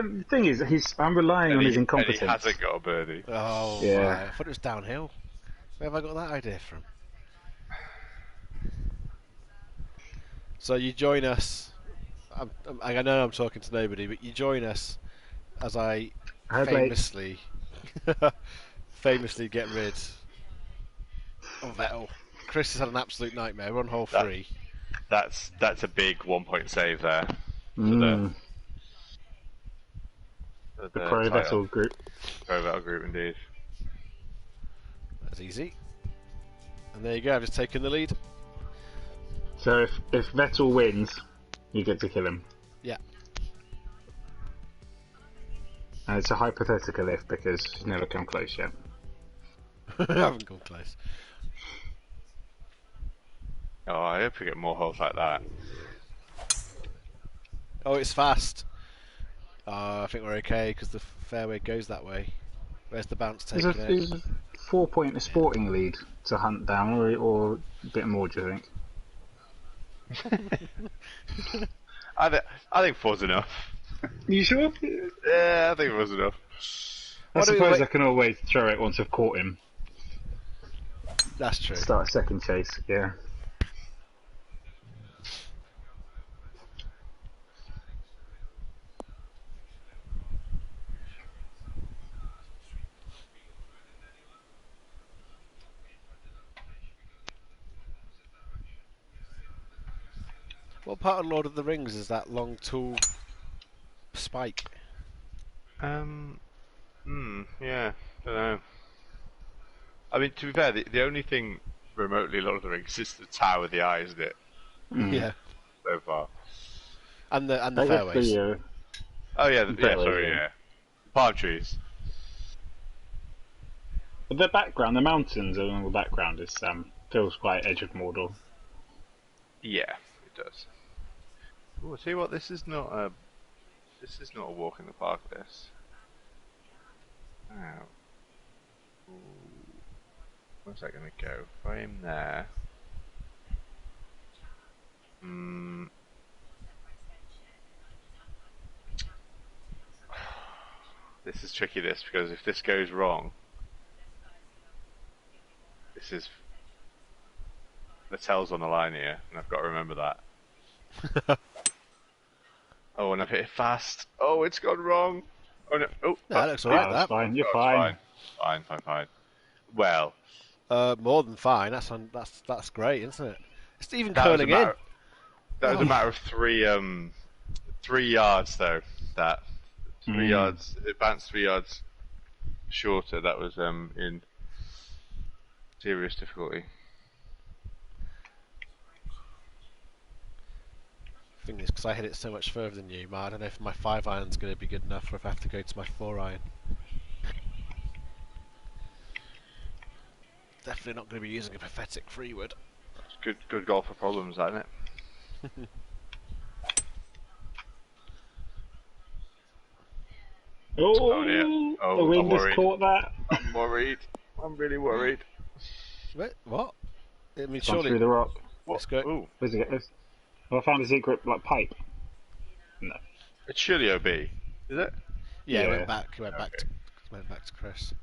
The thing is, I'm relying on his And he incompetence. hasn't got a birdie. Oh, Yeah. right. I thought it was downhill. Where have I got that idea from? So you join us. I know I'm talking to nobody, but you join us as I I'd like. famously, famously get rid of Vettel. Chris has had an absolute nightmare. We're on hole That three. that's a big 1 point save there for Mm, the the pro title. Vettel group. Pro Vettel group indeed. That's easy. And there you go. I've just taken the lead. So if Vettel wins, you get to kill him. Yeah. And it's a hypothetical if because he's never come close yet. I haven't gone close. Oh, I hope we get more holes like that. Oh, it's fast. I think we're okay because the fairway goes that way. Where's the bounce taking it? There's a 4 point sporting lead to hunt down, or a bit more, do you think? I think four's enough. You sure? Yeah, I think it was enough. I What do we suppose wait- I can always throw it once I've caught him. That's true. Start a second chase, yeah. What part of Lord of the Rings is that long tall spike? Yeah, don't know. I mean, to be fair, the only thing remotely Lord of the Rings is the Tower with the Eye, isn't it? Yeah. So far. And the I guess fairways. Oh yeah, Fairways, sorry, yeah. yeah. Palm trees. The background, the mountains along the background is feels quite Edge of Mordor. Yeah, it does. Ooh, I tell you what, this is not a walk in the park. This. Wow. Ooh. Where's that going to go? Frame there. This is tricky. This because if this goes wrong, this is the tail's on the line here, and I've got to remember that. Oh, and I've hit it fast. Oh, it's gone wrong. Oh no! Oh, That looks alright. That's That fine. You're it's fine. fine. Well, more than fine. That's great, isn't it? It's even that was a curling in. matter. That was a matter of 3 yards though. That 3 yards. It bounced 3 yards shorter. That was in serious difficulty. I think it's because I hit it so much further than you, I don't know if my 5-iron's going to be good enough or if I have to go to my 4-iron. Definitely not going to be using a pathetic 3-wood. It's good golf for problems, isn't it? Oh, dear. Oh, the I'm wind has worried. caught that. I'm worried. I'm really worried. Wait, what? I mean, Gone surely. through the rock. Let's go. Ooh, Where's it go? Well, I found a secret like pipe. No. it's surely OB, is it? Yeah, it Yeah. went back. It went back to Chris.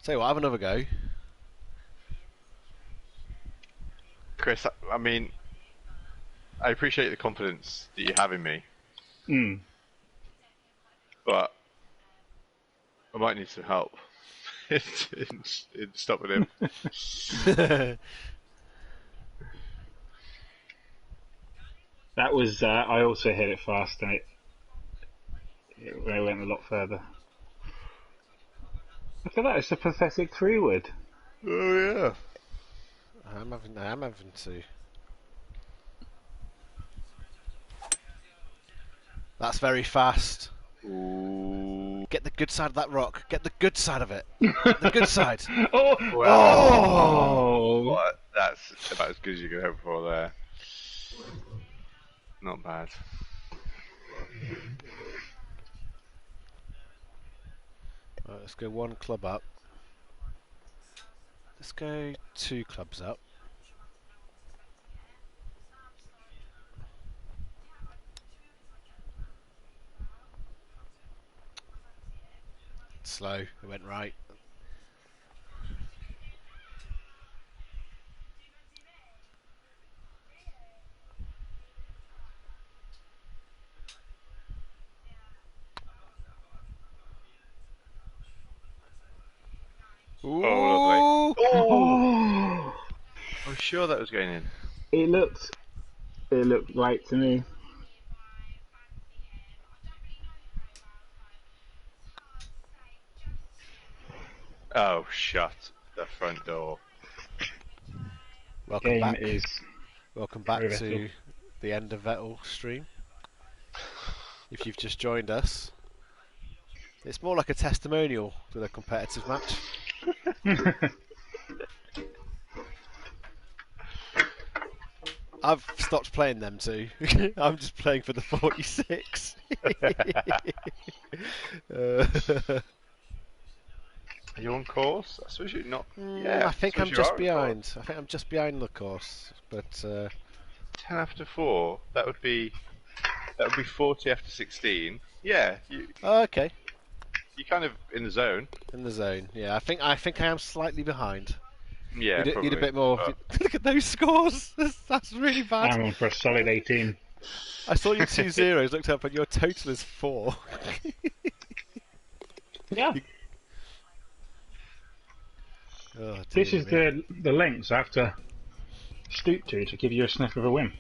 Tell you what, have another go. Chris, I mean, I appreciate the confidence that you have in me, Mm. but I might need some help in, in stopping him. That was. I also hit it fast, and it went a lot further. Look at that! It's a pathetic 3-wood. Oh yeah. I am having to. That's very fast. Ooh. Get the good side of that rock. Get the good side of it. The good side. Oh! Well, Oh! that's about as good as you can hope for there. Not bad. Right, let's go 1 club up. Let's go 2 clubs up. slow. It went right. Oh, lovely. Ooh! Oh! Oh, I was sure that was going in. it looked right to me. Oh, shut the front door. Welcome Game back. is Welcome pro back Vettel. to the end of Vettel stream. If you've just joined us, it's more like a testimonial to the competitive match. I've stopped playing them too. I'm just playing for the 46. Are you on course? I suppose you're not. Yeah, I think suppose I'm you just are on behind. course. I think I'm just behind the course. But 10 after 4. That would be 40 after 16. Yeah, okay, you're kind of in the zone. in the zone. Yeah, I think I am slightly behind. Yeah, Need a probably. bit more. But Look at those scores. That's really bad. I'm on for a solid 18. I saw your 2 zeros. Looked up, and your total is 4. Yeah. Oh, This dear is me. the lengths I have to stoop to give you a sniff of a win.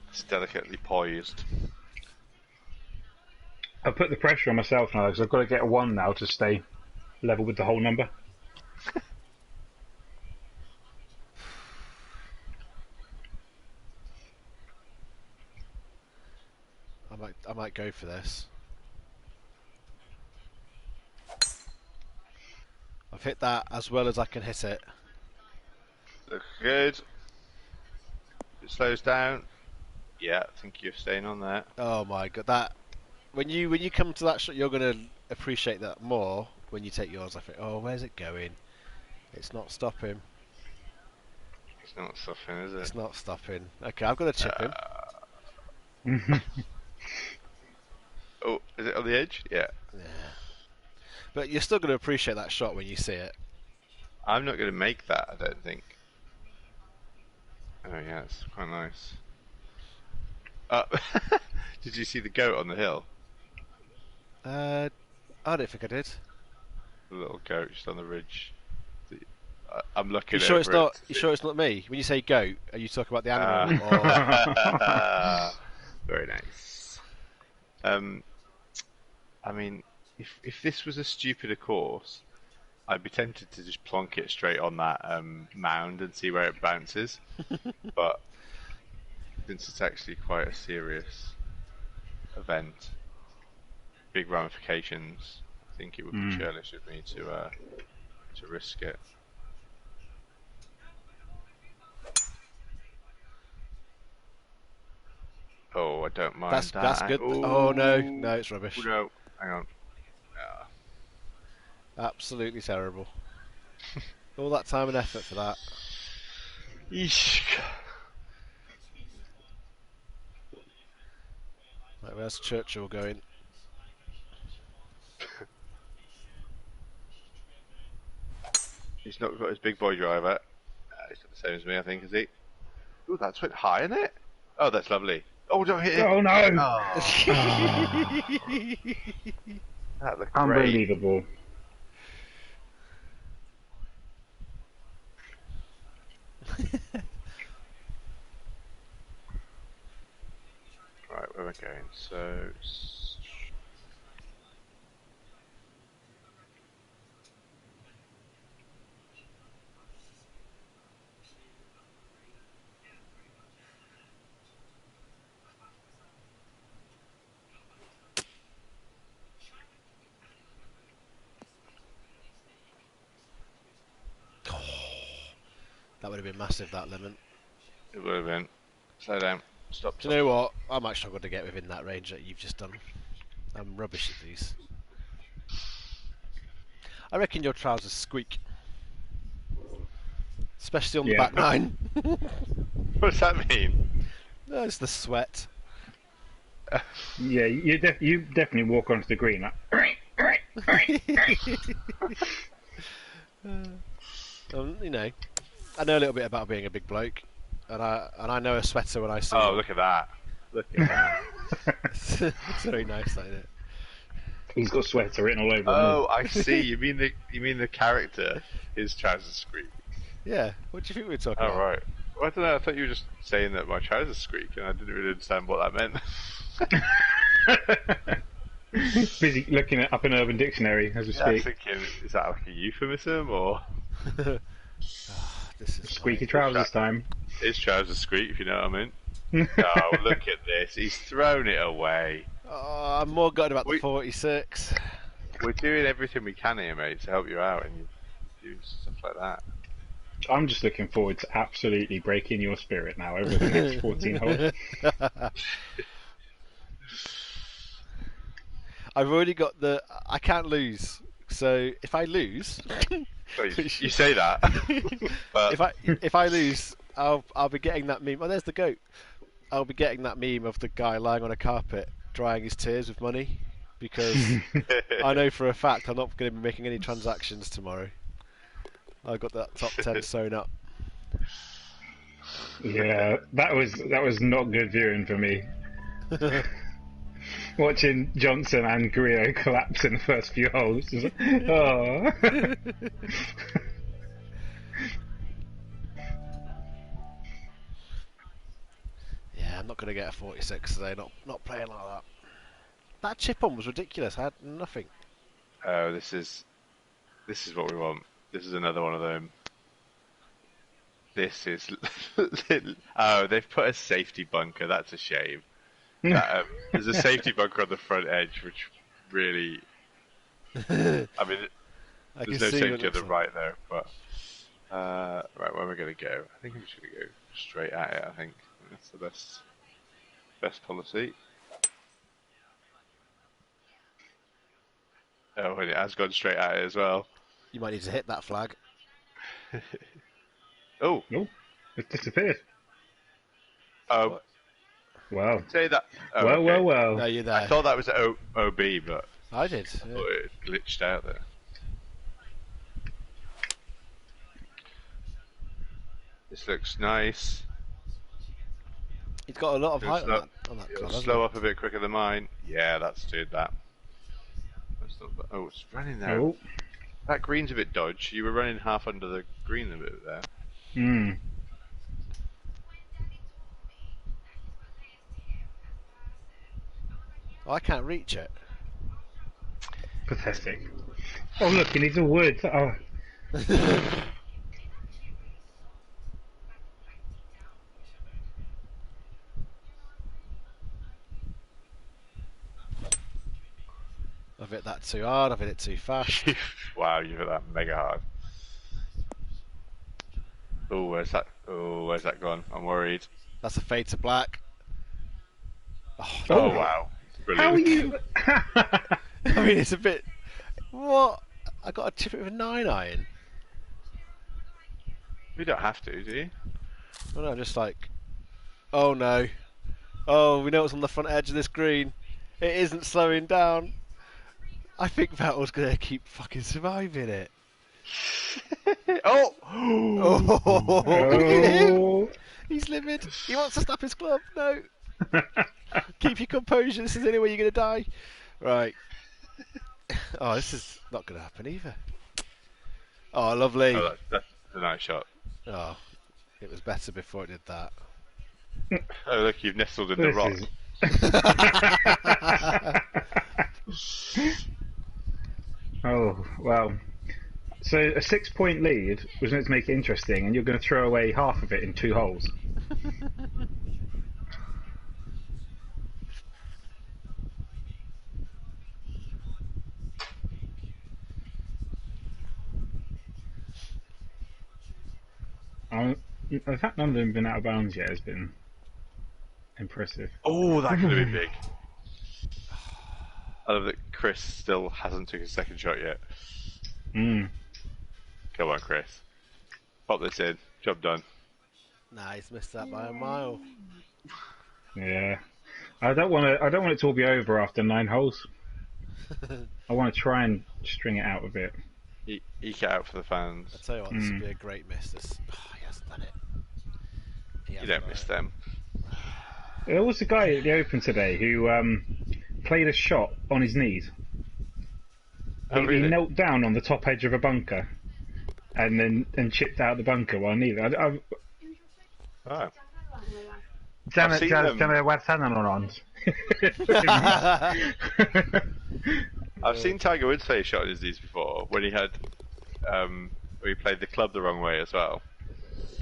it's delicately poised. I've put the pressure on myself now because I've got to get a 1 now to stay level with the whole number. I might go for this. I've hit that as well as I can hit it. Look good. It slows down. Yeah, I think you're staying on there. Oh my god, that when you come to that shot, you're gonna appreciate that more when you take yours. I think, oh, where's it going? It's not stopping. It's not stuffing, is it? It's not stopping. Okay, I've got to chip him. Oh, is it on the edge? Yeah. Yeah. But you're still going to appreciate that shot when you see it. I'm not going to make that, I don't think. Oh, yeah, it's quite nice. Did you see the goat on the hill? I don't think I did. The little goat just on the ridge. I'm looking You sure over it's not? it. You sure it's not me? When you say goat, are you talking about the animal? Or... Very nice. I mean, if this was a stupider course, I'd be tempted to just plonk it straight on that mound and see where it bounces. But since it's actually quite a serious event, big ramifications, I think it would be churlish of me to risk it. Oh, I don't mind that. That's good. Ooh. Oh no, it's rubbish. Oh, no, hang on. Absolutely terrible. All that time and effort for that. Eesh. Right, where's Churchill going? He's not got his big boy driver. He's got the same as me, I think, is he? Ooh, that's went high, isn't it? Oh, that's lovely. Oh, don't hit it. Oh no! That looked great. Unbelievable. Right, where am I going? So... That would have been massive, that lemon. It would have been. Slow down. Stop. Do you know what? I might struggle to get within that range that you've just done. I'm rubbish at these. I reckon your trousers squeak. Especially on the Yeah. back nine. What does that mean? No, it's the sweat. Yeah, you definitely walk onto the green like. You know, I know a little bit about being a big bloke, and I know a sweater when I see Oh, one. look at that! Look at that! It's very nice, isn't it? He's got sweater written all over him. Oh, I see. You mean the character? His trousers squeak. Yeah. What do you think we were talking Oh about? right. Well, I don't know. I thought you were just saying that my trousers squeak, and I didn't really understand what that meant. Busy looking it up in Urban Dictionary as we Yeah, I was speak. thinking, is that like a euphemism or This is Squeaky great. trousers time. his trousers squeak? If you know what I mean. Oh, look at this! He's thrown it away. Oh, I'm more gutted about the We- 46. We're doing everything we can here, mate, to help you out, and you do stuff like that. I'm just looking forward to absolutely breaking your spirit now over the next 14 holes. I've already got the. I can't lose. So if I lose, Well, you say that, but if I lose, I'll be getting that meme. Oh, there's the goat. I'll be getting that meme of the guy lying on a carpet drying his tears with money because I know for a fact I'm not going to be making any transactions tomorrow. I got that top 10 sewn up. Yeah, that was not good viewing for me. Watching Johnson and Grillo collapse in the first few holes. It was like, oh. Yeah, I'm not going to get a 46 today. Not playing like that. That chip on was ridiculous. I had nothing. oh, this is what we want. This is another one of them. This is oh, they've put a safety bunker. That's a shame. There's a safety bunker on the front edge, which really, I mean, I there's can no see safety what on it the looks right there. But right, where am I going to go? I think I'm just going to go straight at it. I think that's the best policy. Oh, and it has gone straight at it as well. like. You might need to hit that flag. Oh, Oh, it disappeared. oh, Wow. say that. Oh, Well, okay. well, No, well. you're there. I thought that was OB, but I did. I Yeah. thought it glitched out there. This looks nice. He's got a lot of It'll height slow, on that it'll club, hasn't slow he? up a bit quicker than mine. Yeah, that's did that. That's not bad. Oh, it's running there. Oh. That green's a bit dodge. You were running half under the green a bit there. Hmm. Oh, I can't reach it. Pathetic. Oh, look, he needs a wood. Oh. I've hit that too hard. I've hit it too fast. Wow, you hit that mega hard. Oh, where's that? Oh, where's that gone? I'm worried. That's a fade to black. Oh, Oh, wow. How are Brilliant. you? I mean, it's a bit. What? I got to chip it with a 9 iron. You don't have to, do you? Well, no, I'm just like. Oh no. Oh, we know it's on the front edge of this green. It isn't slowing down. I think Vettel's gonna keep fucking surviving it. Oh! Oh, look at him! Oh. He's livid. He wants to snap his club. No. Keep your composure. This is the only way you're gonna die. Right. Oh, this is not gonna happen either. Oh, lovely. Oh, that's a nice shot. Oh, it was better before it did that. Oh, look, you've nestled in the This rock. is- Oh, well. So a 6-point lead was meant to make it interesting, and you're going to throw away half of it in 2 holes. The fact none of them have been out of bounds yet has been impressive. Oh, that could have been big. I love that Chris still hasn't took his second shot yet. Mm. Come on, Chris. Pop this in. Job done. Nah, he's missed that by a mile. Yeah. I don't want to. I don't want it to all be over after 9 holes. I want to try and string it out a bit. Eke it out for the fans. I tell you what, this would be a great miss. This, he hasn't done it. You don't miss them. There was a guy at the Open today who played a shot on his knees. Oh, really? He knelt down on the top edge of a bunker, and then chipped out the bunker while kneeling. Oh. Janne seen them. varit någonstans. I've seen Tiger Woods play a shot on his knees before when he had, where he played the club the wrong way as well.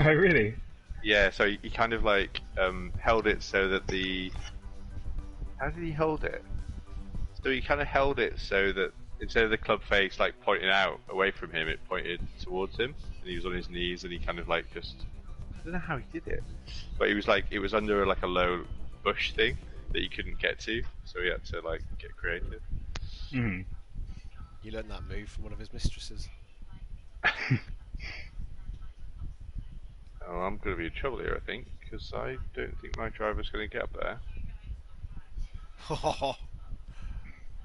Oh, really? Yeah, so he kind of like held it so that the. How did he hold it? So he kind of held it so that instead of the club face like pointing out away from him, it pointed towards him, and he was on his knees, and he kind of like just. I don't know how he did it, but he was like it was under like a low bush thing that he couldn't get to, so he had to like get creative. Mm. He learned that move from one of his mistresses. Oh, I'm going to be in trouble here, I think, because I don't think my driver's going to get up there.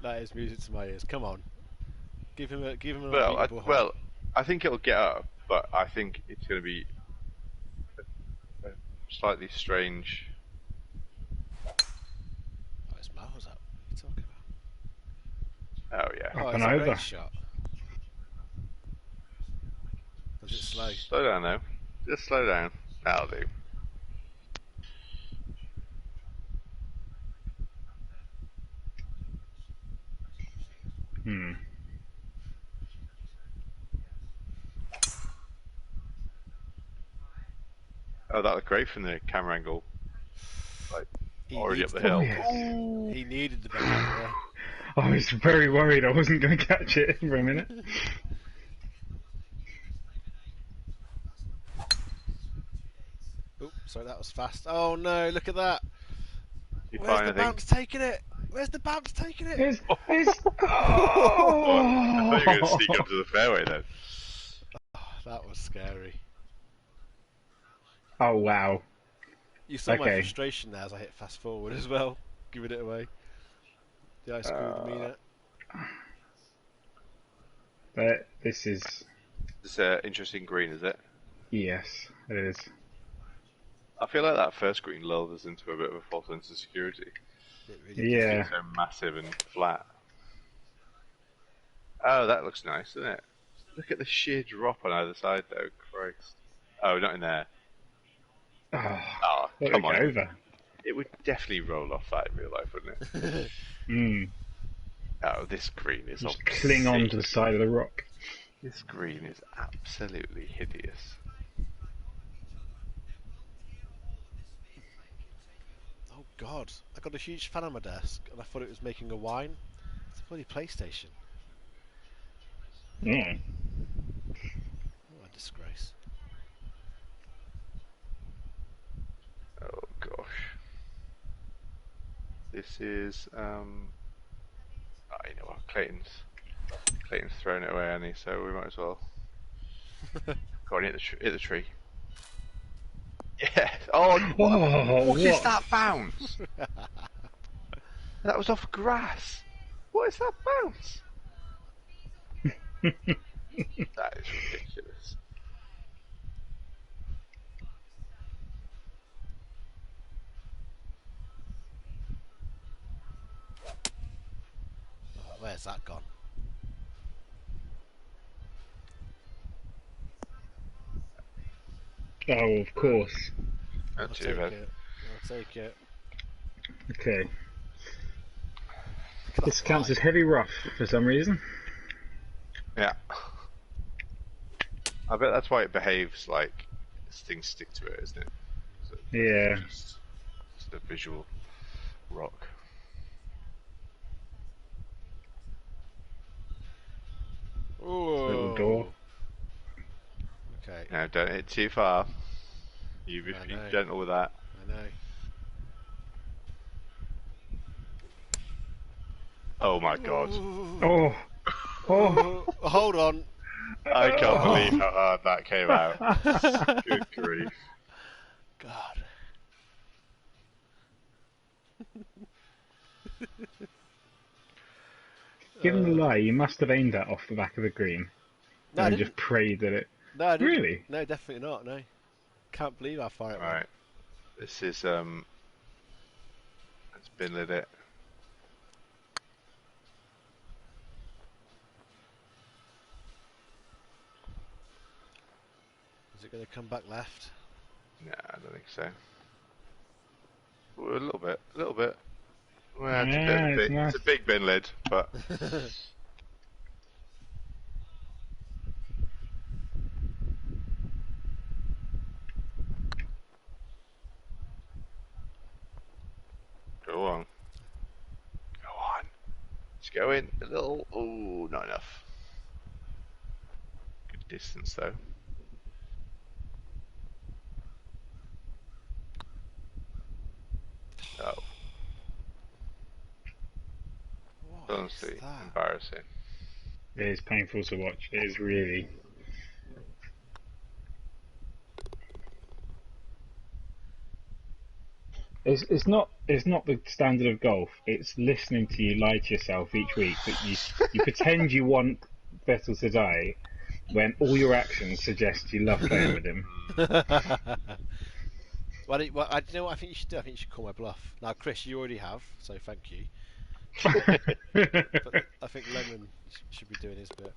That is music to my ears. Come on, give him an Well, unbeatable hole. I think it'll get up, but I think it's going to be a slightly strange. Oh, it's miles up. What are you talking about? Oh yeah. Oh, Up it's and a over. great shot. Was it slow? Slow down though. Just slow down. That'll do. Hmm. Oh, that looked great from the camera angle. Like He already up needs the hill. yes. He needed the ball there. I was very worried I wasn't going to catch it for a minute. Oh, sorry, that was fast. Oh no, look at that. You're Where's fine, the I think. bounce taking it? Where's the bounce taking it? It's, I thought you were going to sneak up to the fairway then. Oh, that was scary. Oh, wow. You saw my Okay. frustration there as I hit fast forward as well, giving it away. Yeah, I screwed me in it. But this is... It's an interesting green, is it? Yes, it is. I feel like that first green lulled us into a bit of a false sense of security. It really Yeah. It's so massive and flat. Oh, that looks nice, doesn't it? Look at the sheer drop on either side, though. Christ. Oh, not in there. Oh, Oh, let come it go on. over. It would definitely roll off that in real life, wouldn't it? Mm. Oh, this green is Just obscene. cling on to the side of the rock. This green is absolutely hideous. Oh god, I got a huge fan on my desk and I thought it was making a whine. It's a bloody PlayStation. Mm. What a disgrace. Oh gosh. This is oh, you know what, Clayton's thrown it away, hasn't he? So we might as well go on, hit the tree. Yeah. Oh, what is what? that bounce? That was off grass. What is that bounce? That is ridiculous. Oh, where's that gone? Oh, of course. I'll Not take too bad. it. I'll take it. Okay. Look at This that counts line. as heavy rough for some reason. Yeah. I bet that's why it behaves like things stick to it, isn't it? So Yeah. Just a visual rock. Little door. Okay, No, don't hit too far. You be I know. gentle with that. I know. Oh my god. Oh. Oh. Oh, hold on. I can't believe how hard that came out. Good grief. God. Given the lie, you must have aimed that off the back of the green No, and I then didn't. just prayed that it. No, I didn't. Really? No, definitely not. No, can't believe how far it went. Right. This is Let's bin lid it. Is it going to come back left? Nah, I don't think so. Ooh, a little bit, a little bit. Well, it's a bit Yeah, of a it's big, nice. it's a big bin lid, but go on, go on. Let's go in a little. Oh, not enough. Good distance though. Oh, What is honestly, that? embarrassing. It is painful to watch. It is really. It's not the standard of golf. It's listening to you lie to yourself each week that you pretend you want Vettel to die when all your actions suggest you love playing with him. Well, I you know what I think you should do. I think you should call my bluff. Now, Chris, you already have, so thank you. But I think Lemon should be doing his bit.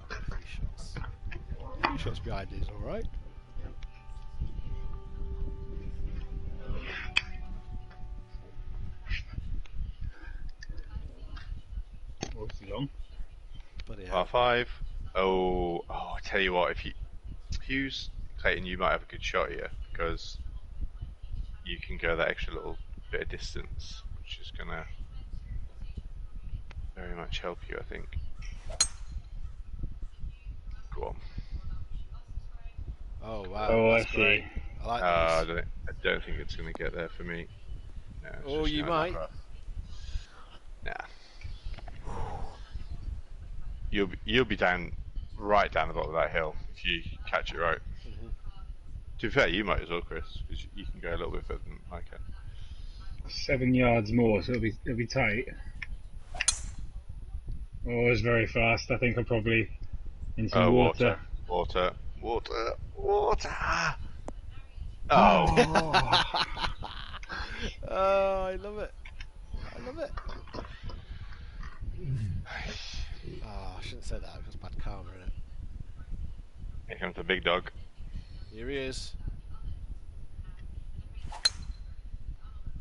A few shots. A few shots behind is all right. What's he on? Bloody Par hell. five. Oh, I tell you what, if you Hughes, Clayton, you might have a good shot here because you can go that extra little bit of distance, which is gonna very much help you, I think. Go on. Oh wow, Oh, I that's see. great. I like I these. don't think it's gonna get there for me. No, it's Oh, just you gonna might. knock off. Nah. You'll be down right down the bottom of that hill if you catch it right. Mhm. To be fair, you might as well, Chris, because you can go a little bit further than I can. 7 yards more, so it'll be tight. Oh, it's very fast. I think I'm probably in some Oh, water. water. Oh. Oh. Oh, I love it. I love it. Oh, I shouldn't say that because bad karma in it. Here comes the big dog. Here he is. Oh,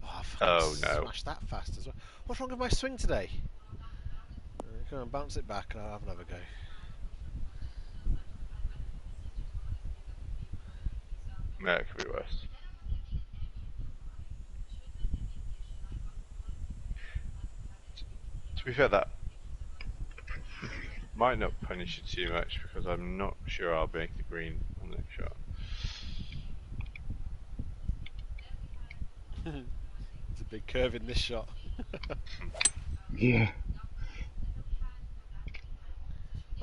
I Oh, fucking no. smashed that fast as well. What's wrong with my swing today? Come on, bounce it back and I'll have another go. No, it could be worse. To be fair, that might not punish you too much because I'm not sure I'll make the green on the next shot. There's a big curve in this shot. Yeah.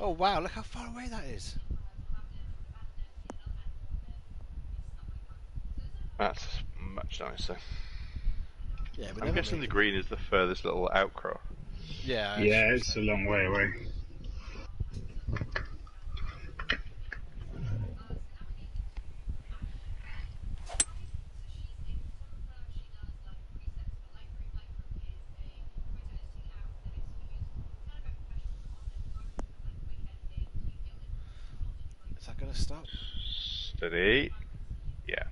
Oh wow, look how far away that is. That's much nicer. Yeah, but I'm guessing the green is the furthest little outcrop. Yeah, Yeah, it's a long way away. Is that going to stop? Steady. Yeah.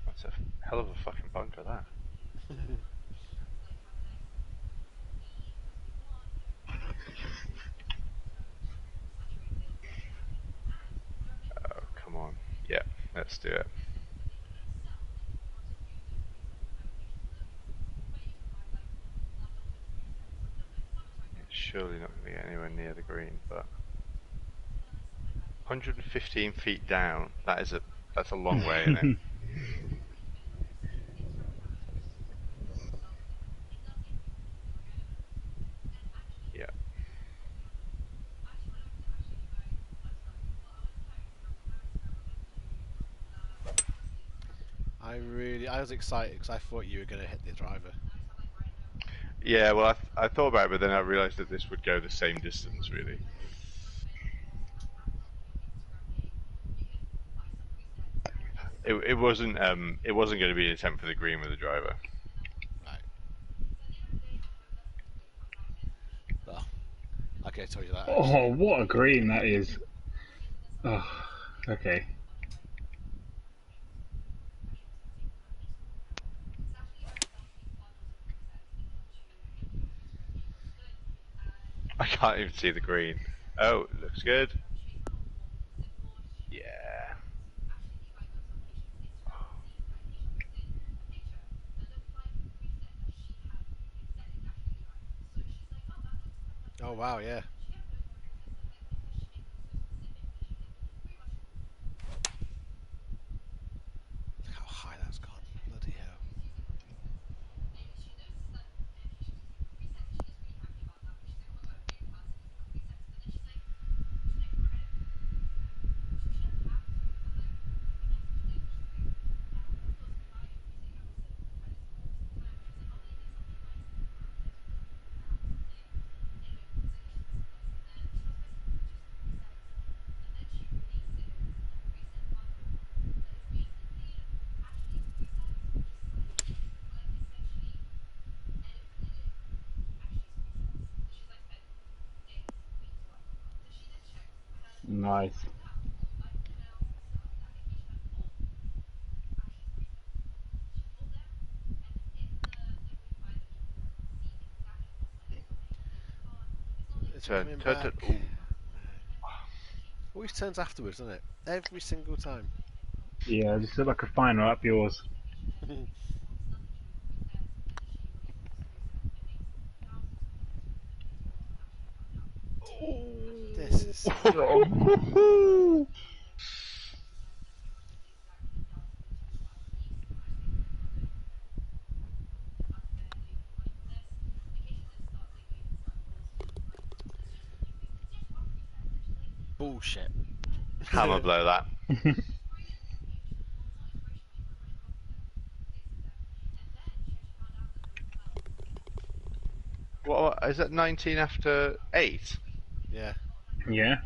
That's a hell of a fucking bunker, that. Oh, come on. Yeah, let's do it. It's surely not going to get anywhere near the green, but 115 feet down. That's a long way, isn't it? I was excited because I thought you were going to hit the driver. Yeah, well, I thought about it, but then I realised that this would go the same distance, really. It wasn't going to be an attempt for the green with the driver. Right. Well, I could have told you that actually. Oh, what a green that is. Oh, okay. I can't even see the green. Oh, looks good. Yeah. Oh wow, yeah. Look how high that's gone. Bloody hell. Nice. Is it Turn, coming turn, back? turn. Ooh. Always turns afterwards, doesn't it? Every single time. Yeah, just look like a final up yours. This is silly. Oh. Bullshit. Hammer blow that. What is that? 19 after 8? Yeah. Yeah,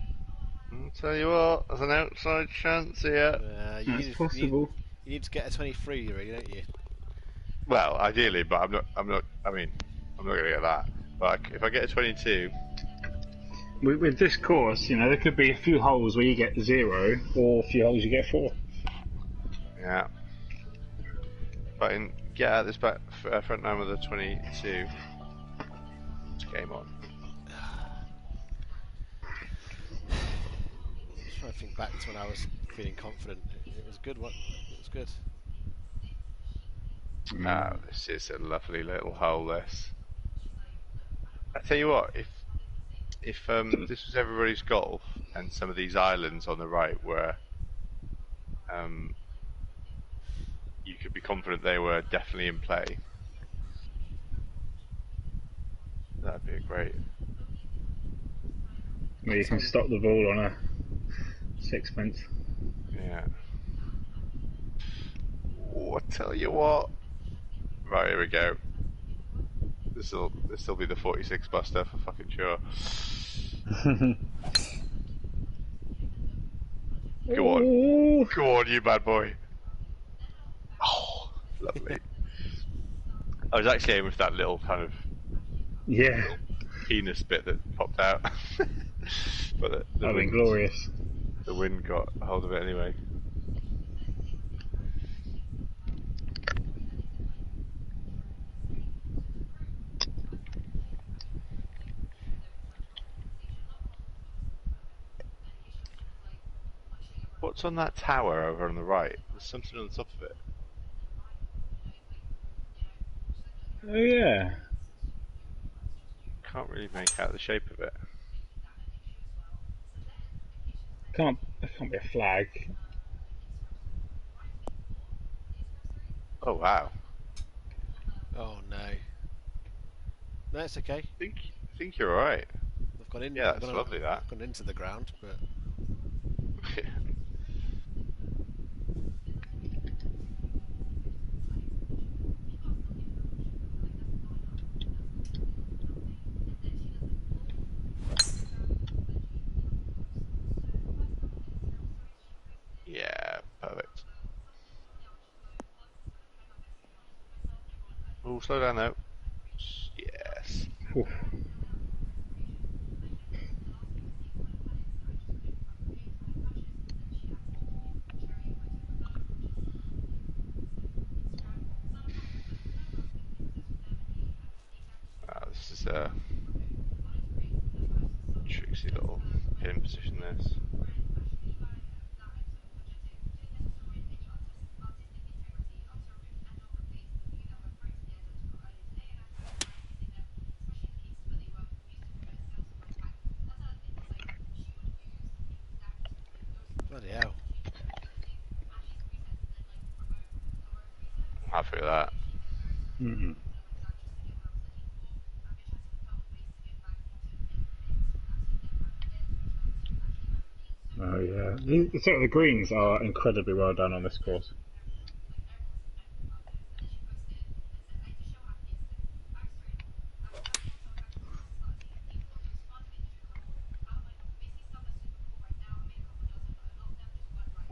I'll tell you what, there's an outside chance here. that's possible. You need to get a 23, really, don't you? Well, ideally, but I'm not. I mean, I'm not going to get that. But if I get a 22, With this course, there could be a few holes where you get 0, or a few holes you get 4. yeah. If I can get out this front nine with a 22, it's game on. Just trying to think back to when I was feeling confident. It was a good one. It was good. Ah, this is a lovely little hole. This. I tell you what, if this was everybody's golf and some of these islands on the right were, you could be confident they were definitely in play. That'd be a great. Where you can stop the ball on a sixpence. Yeah. Oh, I tell you what. Right, here we go. This'll be the 46 buster for fucking sure. Go on. Go on, you bad boy. Oh, lovely. I was actually aiming for that little kind of Yeah, penis bit that popped out. But that'd been glorious. The wind got a hold of it anyway. What's on that tower over on the right? There's something on the top of it. Oh yeah. Can't really make out the shape of it. That can't be a flag. Oh wow. Oh no. No, it's okay. I think you're alright. I've gone in. Yeah, that's lovely, that. I've gone into the ground, but Oh, slow down though. Yes. Oof. This is a tricksy little pin position. This. Bloody hell. I feel that. Mm-mm. Oh yeah, the greens are incredibly well done on this course.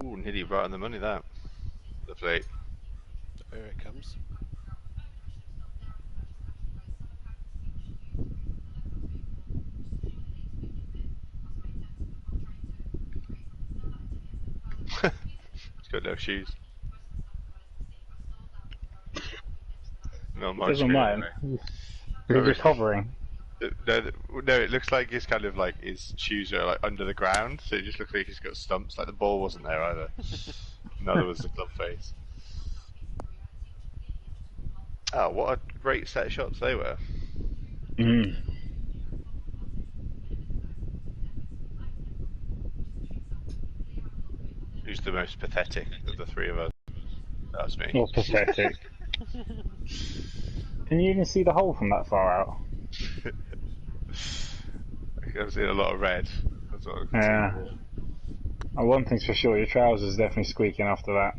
Ooh, nearly right on the money. That. Lovely. Here it comes. It's got no shoes. Not It much doesn't really. mind. Anyway. He's just hovering. No, it looks like his kind of like his shoes are like under the ground, so it just looks like he's got stumps. Like the ball wasn't there either. Neither was the club face. Oh, what a great set of shots they were. Mm. Who's the most pathetic of the three of us? That's me. Or pathetic. Can you even see the hole from that far out? I was in a lot of red. That's what I could Yeah. see. One thing's for sure, your trousers definitely squeaking after that.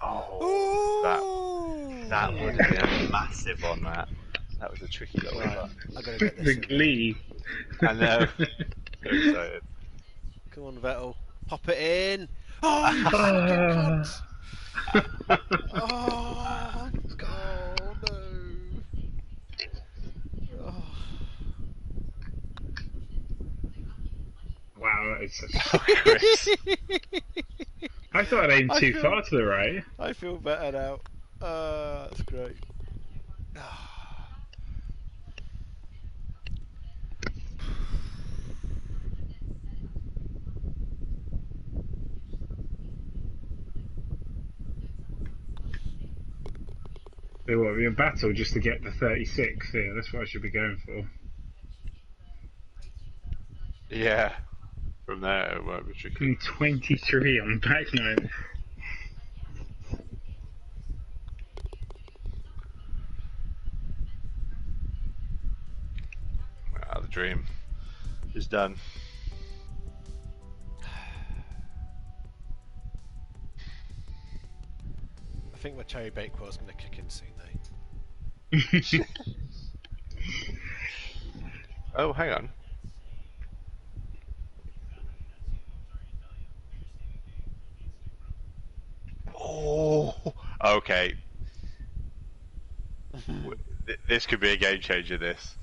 Oh, that would have been massive on that. That was a tricky little Right, one. I gotta get this The in there. glee. I know. So excited. Come on, Vettel. Pop it in. Oh, you fucking cunt! Oh, God, no. Oh. Wow, that is such Oh, Chris. I thought I'd aimed I too feel- far to the right. I feel better now. That's great. They will be a battle just to get the 36. Yeah, that's what I should be going for. Yeah. From there, it won't be tricky. I'm 23 on back nine. The dream is done. I think my cherry bakewell is going to kick in soon, though. Oh, hang on. Oh, okay. This could be a game changer. This.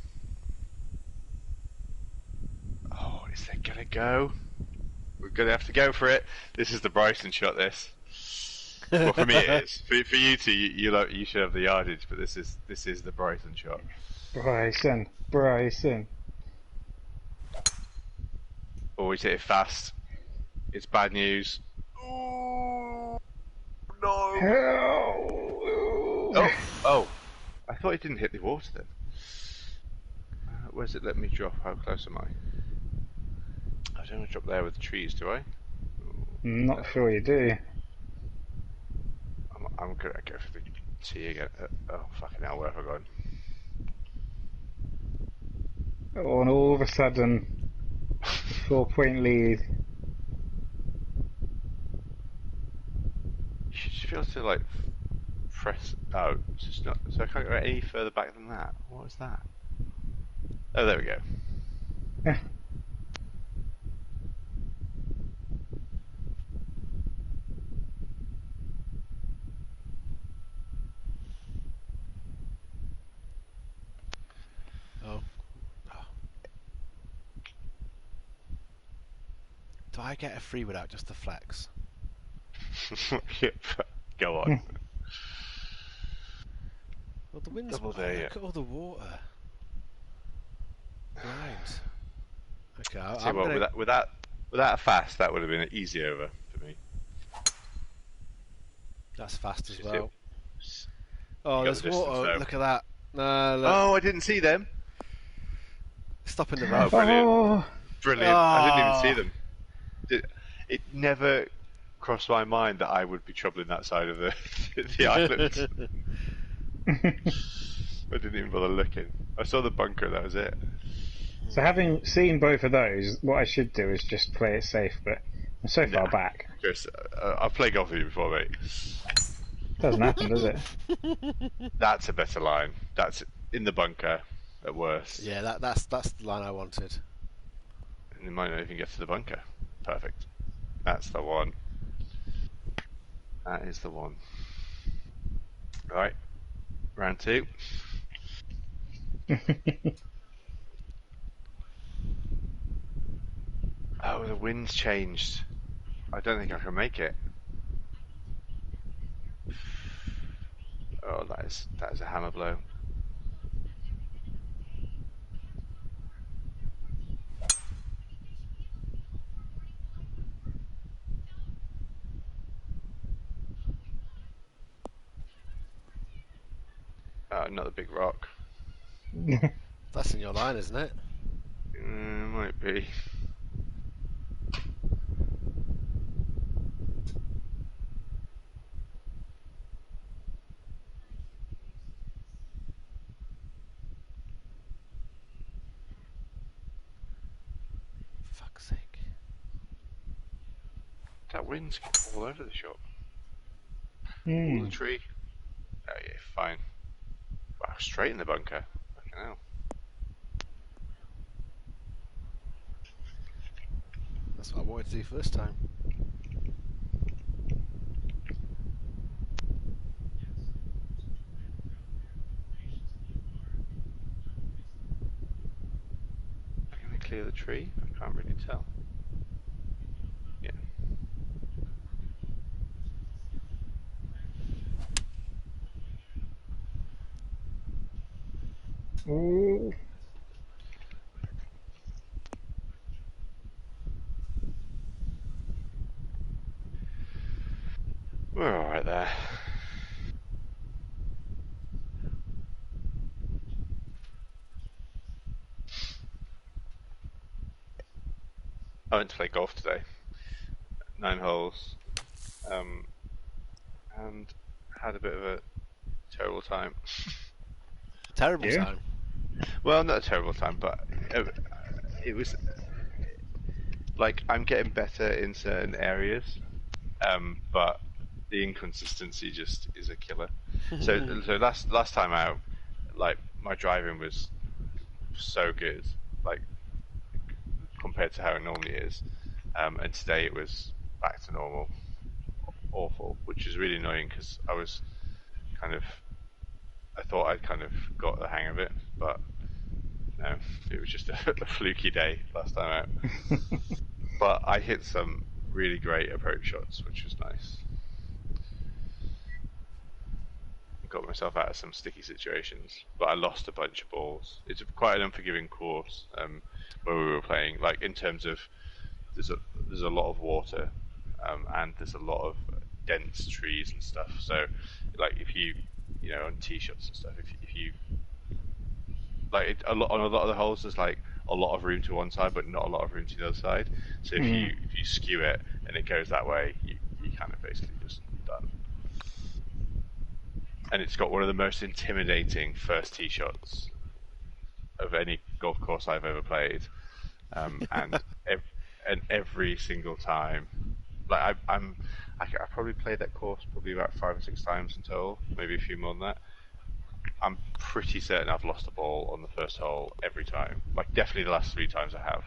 Oh, is that gonna go? We're gonna have to go for it. This is the Bryson shot. This. Well, for me it is. For you two, you should have the yardage, but this is the Bryson shot. Bryson. Always hit it fast. It's bad news. Oh no! Oh! I thought it didn't hit the water then. Where's it let me drop? How close am I? I don't want to drop there with the trees, do I? Not sure you do. I'm gonna go for the T again. Oh fucking hell! Where have I gone? Oh, and all of a sudden, 4-point lead. You should just be able to like press. Oh, it's just not. So I can't go any further back than that. What was that? Oh, there we go. Yeah. Do I get a free without just the flex? Go on. Well, the wind's... Double Oh, day, look at all the water. Blind. Okay, See I'm what, gonna... without a fast, that would have been an easy over for me. That's fast as See- well. see- Oh, got there's the distance, water. though. Look at that. No, look. Oh, I didn't see them. Stop in the Oh, rough. brilliant. Oh, Brilliant. I didn't even see Oh. them. It never crossed my mind that I would be troubling that side of the island. I didn't even bother looking. I saw the bunker, that was it. so having seen both of those, what I should do is just play it safe, but I'm so far Nah. back. Chris, I've played golf with you before, mate. Doesn't happen, does it? That's a better line. That's in the bunker, at worst. Yeah, that's the line I wanted. And it might not even get to the bunker. Perfect. That's the one. That is the one. Right. Round 2. Oh, the wind's changed. I don't think I can make it. Oh, that is a hammer blow. Oh, another big rock. That's in your line, isn't it? Might be. Fuck's sake. That wind's all over the shop. All Hmm. the tree. Oh yeah, fine. Wow, straight in the bunker. Fucking hell. That's what I wanted to do first time. Can they clear the tree? I can't really tell. Yeah. Ooh. We're alright there. I went to play golf today. 9 holes. And had a bit of a terrible time. Terrible Yeah. time. Well, not a terrible time, but it was like I'm getting better in certain areas, but the inconsistency just is a killer. So last time out, like my driving was so good, like compared to how it normally is, and today it was back to normal, awful, which is really annoying because I thought I'd kind of got the hang of it, but no, it was just a fluky day last time out. But I hit some really great approach shots, which was nice. Got myself out of some sticky situations, but I lost a bunch of balls. It's quite an unforgiving course where we were playing. Like in terms of there's a lot of water, and there's a lot of dense trees and stuff. So, like if you on tee shots and stuff, if you like on a lot of the holes, there's like a lot of room to one side, but not a lot of room to the other side. So if you skew it and it goes that way, you kind of basically just done. And it's got one of the most intimidating first tee shots of any golf course I've ever played, and every single time, like I probably played that course probably about 5 or 6 times in total, maybe a few more than that. I'm pretty certain I've lost a ball on the first hole every time. Like definitely the last 3 times I have,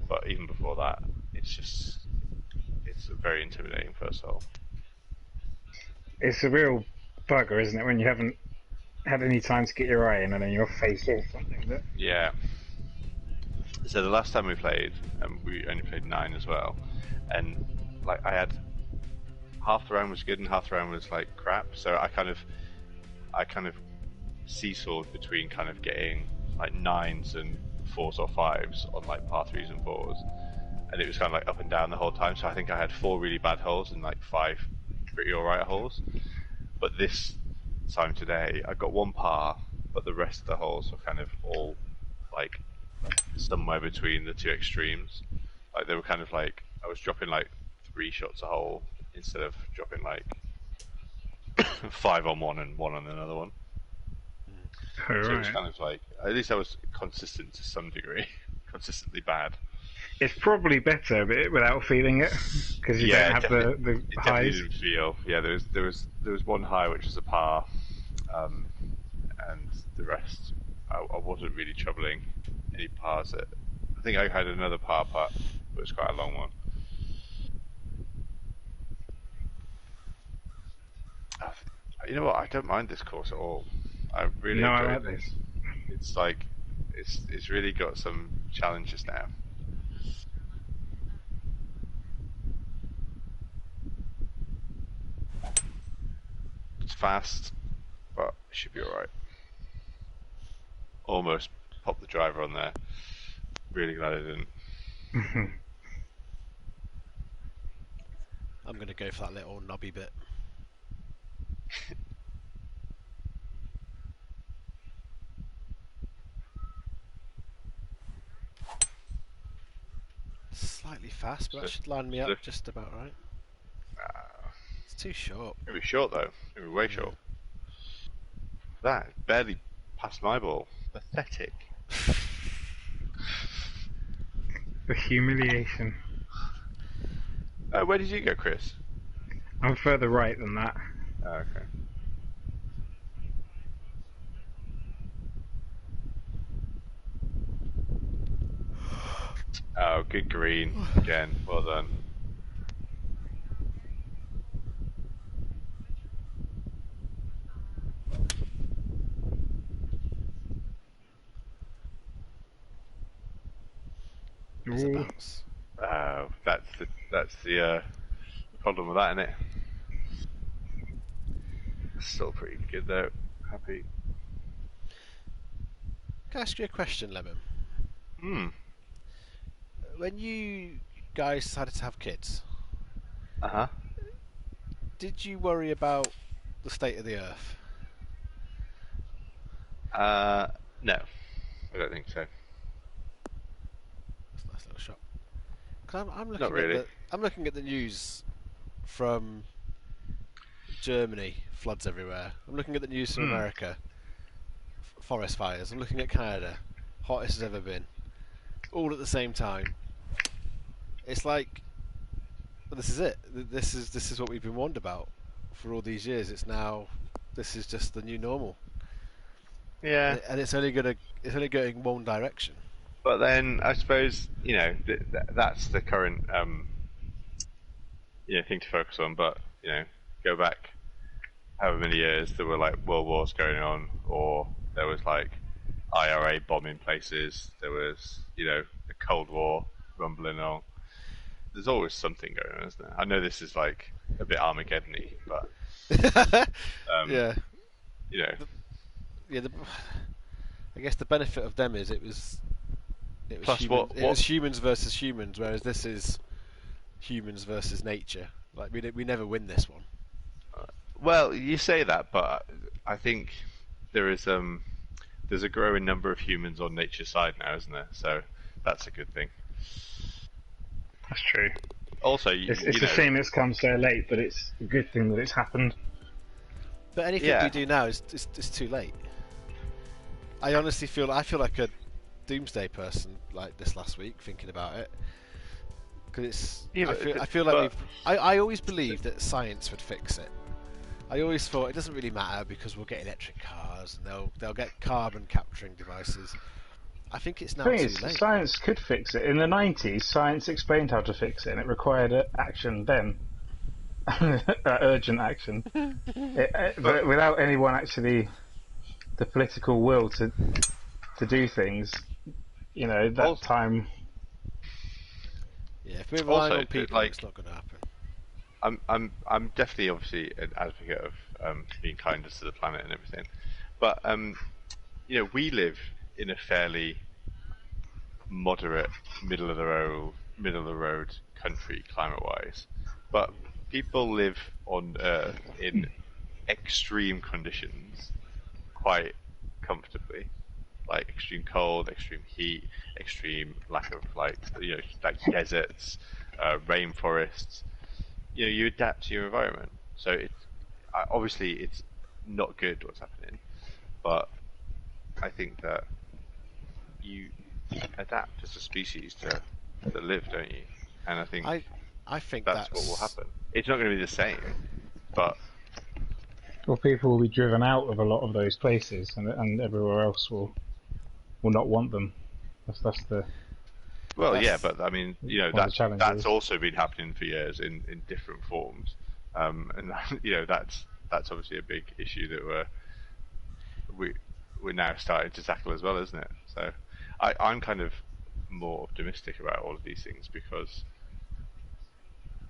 but even before that, it's a very intimidating first hole. It's a real bugger, isn't it, when you haven't had any time to get your eye in and then you're faced with something that... Yeah. So the last time we played, we only played 9 as well. and like I had half the round was good and half the round was like crap. So I kind of seesawed between kind of getting like 9s and 4s or 5s on like par 3s and 4s, and it was kind of like up and down the whole time. So I think I had 4 really bad holes and like 5 pretty alright holes. But this time today, I got 1 par, but the rest of the holes were kind of all like somewhere between the 2 extremes. Like they were kind of like I was dropping like 3 shots a hole instead of dropping like 5 on one and 1 on another one. All So it was right. kind of like at least I was consistent to some degree, consistently bad. It's probably better without feeling it because you don't have the It definitely highs. didn't feel. Yeah, there was 1 high which was a par, and the rest I wasn't really troubling any pars. I think I had another par putt, but it was quite a long one. You know what? I don't mind this course at all. I really No, I enjoy like this. this. It's like it's really got some challenges now. It's fast, but it should be alright. Almost popped the driver on there. Really glad I didn't. I'm going to go for that little knobby bit. Slightly fast, but that should line me up just about right. It's too short. It was short though. It was way short. That barely passed my ball. Pathetic. The humiliation. Where did you go, Chris? I'm further right than that. Oh, okay. Oh, good green again. Well done. It's a Ooh. bounce. Oh, that's the problem with that, isn't it? Still pretty good though. Happy. Can I ask you a question, Lemon? Hmm. When you guys decided to have kids, Uh-huh. did you worry about the state of the earth? No. I don't think so. That's a nice little shot. 'Cause I'm Not looking really. at I'm looking at the news from Germany, floods everywhere. I'm looking at the news from America, forest fires. I'm looking at Canada, hottest it's ever been, all at the same time. It's like, well, this is it. This is what we've been warned about for all these years. This is just the new normal. Yeah. And it's only going one direction. But then I suppose that's the current thing to focus on. But go back however many years there were like world wars going on, or there was like IRA bombing places. There was the Cold War rumbling on. There's always something going on, isn't there? I know this is like a bit Armageddon-y, but Yeah. you know, Yeah. I guess the benefit of them is it was Plus, it was humans versus humans, whereas this is humans versus nature. Like we never win this one. well, you say that, but I think there's a growing number of humans on nature's side now, isn't there? So that's a good thing. That's true. Also, It's a shame it's come so late, but it's a good thing that it's happened. But anything we do now is too late. I honestly feel like a doomsday person like this last week thinking about it, because I feel like I always believed that science would fix it. I always thought it doesn't really matter because we'll get electric cars and they'll get carbon capturing devices. I think it's now too late. Science could fix it. In the 90s, science explained how to fix it, and it required action then. Urgent action. But without anyone actually the political will to do things, that time. Yeah, if we're relying Also, on people, it's not going to happen. I'm definitely obviously an advocate of being kinder to the planet and everything, but we live in a fairly moderate, middle of the road country climate wise, but people live on Earth in extreme conditions quite comfortably, like extreme cold, extreme heat, extreme lack of like deserts, rainforests. You adapt to your environment. So obviously it's not good what's happening, but I think that you adapt as a species to live, don't you? And I think I think that's what will happen. It's not going to be the same, but Well, people will be driven out of a lot of those places, and everywhere else will not want them. That's the but I mean, one of the challenges. that's also been happening for years in different forms, and that's obviously a big issue that we're now starting to tackle as well, isn't it? So I'm kind of more optimistic about all of these things because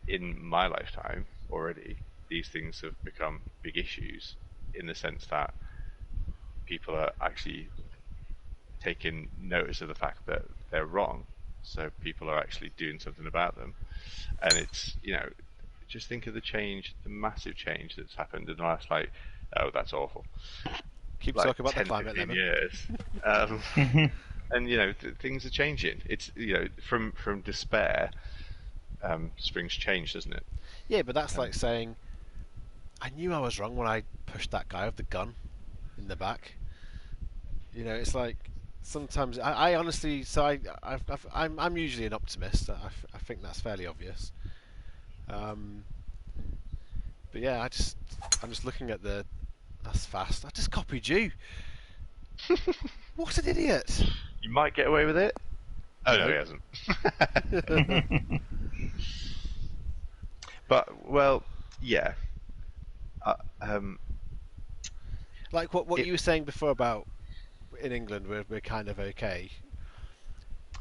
in my lifetime already these things have become big issues in the sense that people are actually taking notice of the fact that they're wrong, so people are actually doing something about them. And it's just think of the massive change that's happened in the last that's awful. Keep like talking about 10, the climate, 15 Lemon. years. And things are changing. It's from despair, springs change, doesn't it? Yeah, but that's like saying, I knew I was wrong when I pushed that guy with the gun in the back. It's like sometimes I honestly, I'm usually an optimist. I think that's fairly obvious. But yeah, I'm just looking at that's fast. I just copied you. What an idiot! You might get away with it. Oh no, he hasn't. But well, yeah. Like what you were saying before about in England, we're kind of okay.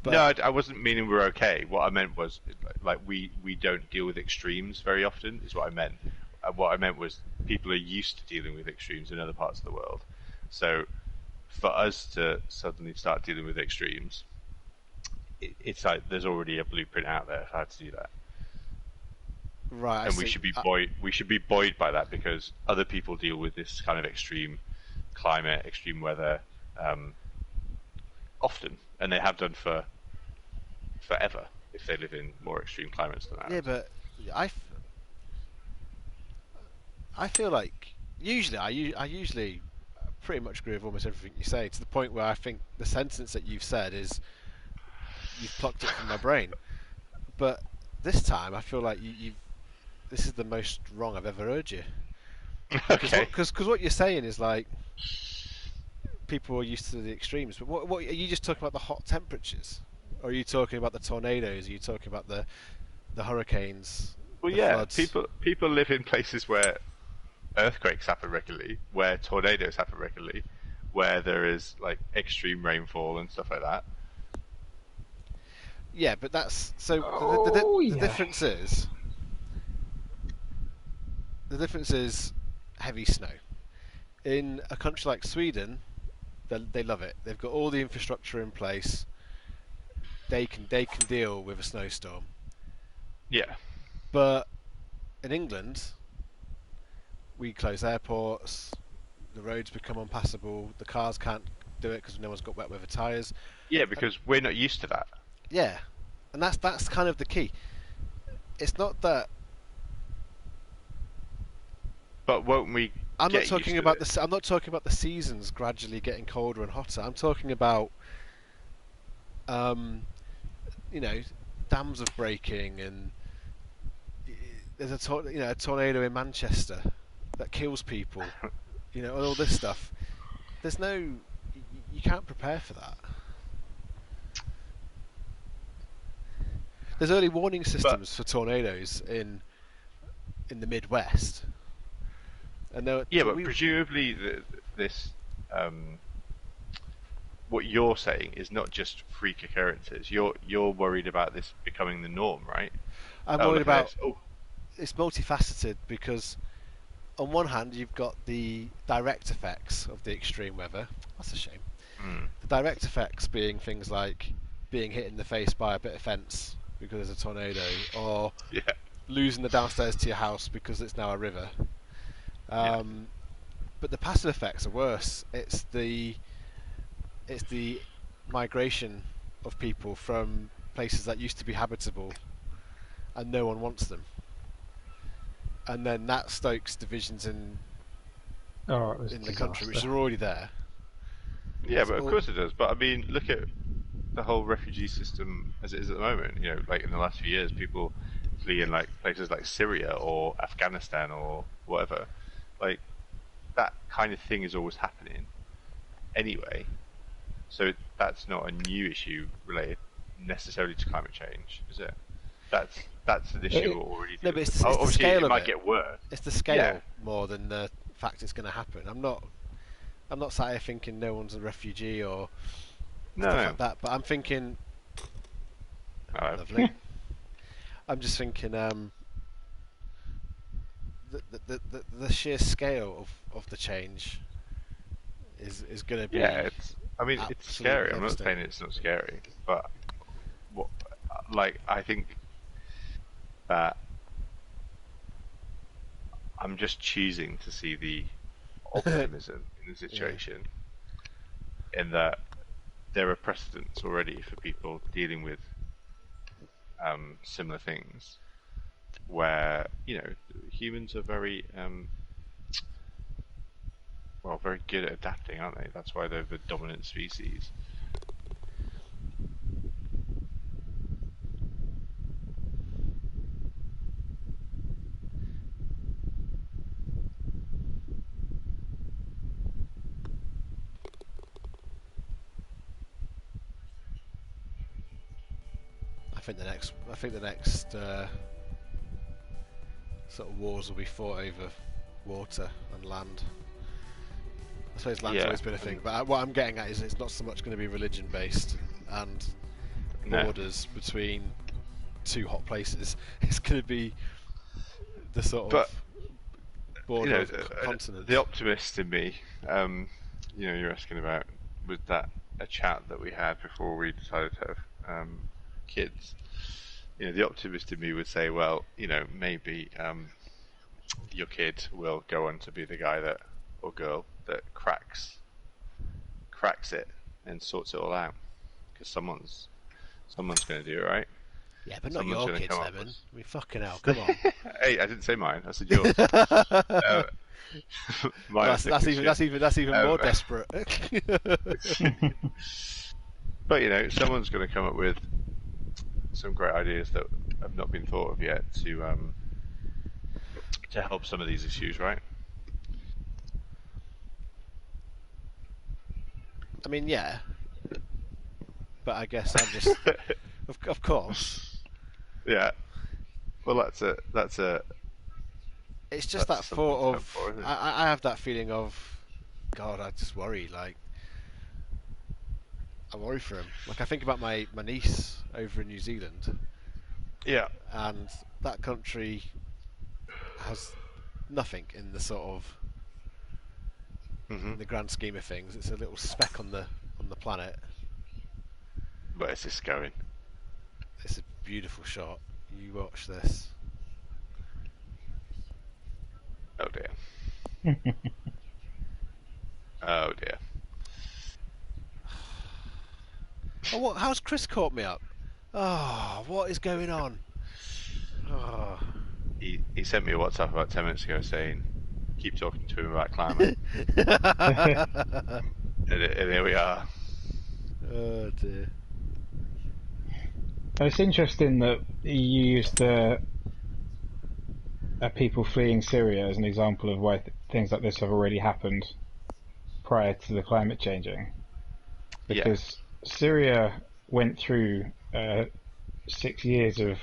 But no, I wasn't meaning we're okay. What I meant was like we don't deal with extremes very often. Is what I meant. What I meant was people are used to dealing with extremes in other parts of the world. So for us to suddenly start dealing with extremes, it's like there's already a blueprint out there for how to do that. Right, and we should be buoyed by that because other people deal with this kind of extreme climate, extreme weather, often, and they have done for forever if they live in more extreme climates than ours. Yeah, but I feel like usually I usually pretty much agree with almost everything you say, to the point where I think the sentence that you've said is you've plucked it from my brain. But this time I feel like this is the most wrong I've ever heard you. Okay. Because what you're saying is like people are used to the extremes, but what are you just talking about the hot temperatures, or are you talking about the tornadoes? Are you talking about the hurricanes? Well, the yeah, floods? people live in places where earthquakes happen regularly, where tornadoes happen regularly, where there is like extreme rainfall and stuff like that. Yeah, but that's so. Oh, the yeah. difference is heavy snow. In a country like Sweden, they love it. They've got all the infrastructure in place. They can deal with a snowstorm. Yeah. But in England, we close airports. The roads become unpassable. The cars can't do it because no one's got wet weather tyres. Yeah, because we're not used to that. Yeah, and that's kind of the key. It's not that. But won't we? I'm not talking about it? I'm not talking about the seasons gradually getting colder and hotter. I'm talking about, dams of breaking, and there's a tornado in Manchester that kills people. All this stuff. There's no, you can't prepare for that. There's early warning systems for tornadoes in the Midwest. And but presumably this what you're saying is not just freak occurrences. You're worried about this becoming the norm, right? I'm Oh, worried look at about this. Oh, it's multifaceted because on one hand you've got the direct effects of the extreme weather. That's a shame. The direct effects being things like being hit in the face by a bit of fence because there's a tornado, or yeah, losing the downstairs to your house because it's now a river. yeah, But the passive effects are worse. It's the migration of people from places that used to be habitable and no one wants them, and then that stokes divisions in Oh, it was a the country which disaster. are already there. yeah. It's But of all- course it does. But I mean, look at the whole refugee system as it is at the moment. You know, like in the last few years, people flee in like places like Syria or Afghanistan or whatever. Like that kind of thing is always happening anyway. So that's not a new issue related necessarily to climate change, is it? That's an issue we're already No, dealing but with. it's the Obviously, scale it of might it. get worse. It's the scale Yeah. more than the fact it's going to happen. I'm not sat here thinking no one's a refugee or No, stuff no. like that. But I'm thinking, No. lovely. I'm just thinking, the sheer scale of the change is going to be Yeah, I mean, it's absolutely scary. I'm not saying devastating. it's not scary, but what, like, I think that I'm just choosing to see the optimism in the situation, in that there are precedents already for people dealing with similar things, where humans are very well, very good at adapting, aren't they? That's why they're the dominant species. I think the next sort of wars will be fought over water and land. I suppose land's Yeah, always been a thing, but what I'm getting at is it's not so much going to be religion based and no. borders between two hot places. It's going to be the sort But, of border of continents. the optimist in me, you're asking about, was that a chat that we had before we decided to have kids? The optimist in me would say, well, maybe your kid will go on to be the guy that, or girl, that cracks it and sorts it all out, because someone's going to do it, right? Yeah, but not Someone's your gonna kids, come up Lemon. with- I mean, fucking hell, come on. Hey, I didn't say mine. I said yours. Well, that's even Um, more desperate. But someone's going to come up with some great ideas that have not been thought of yet to help some of these issues, right? I mean, yeah, but I guess I'm just, of course. Yeah. Well, that's a. It's just That's that something thought to hope of for, isn't it? I have that feeling of, God, I just worry. Like, I worry for him. Like, I think about my niece over in New Zealand, Yeah. and that country has nothing in the sort of Hmm. in the grand scheme of things. It's a little speck on the planet. Where's this going? It's a beautiful shot. You watch this. Oh dear. Oh dear. Oh, what? How's Chris caught me up? Oh, what is going on? Oh. He sent me a WhatsApp about 10 minutes ago saying, keep talking to him about climate. and here we are. Oh dear. It's interesting that you used people fleeing Syria as an example of why things like this have already happened prior to the climate changing. Because Syria went through 6 years of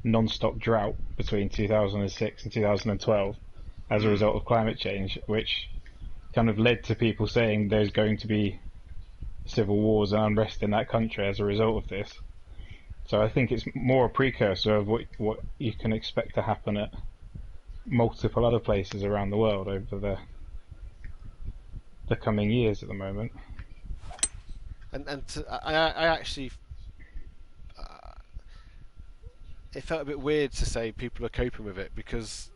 non-stop drought between 2006 and 2012 as a result of climate change, which kind of led to people saying there's going to be civil wars and unrest in that country as a result of this. So I think it's more a precursor of what you can expect to happen at multiple other places around the world over the coming years at the moment. I actually it felt a bit weird to say people are coping with it because,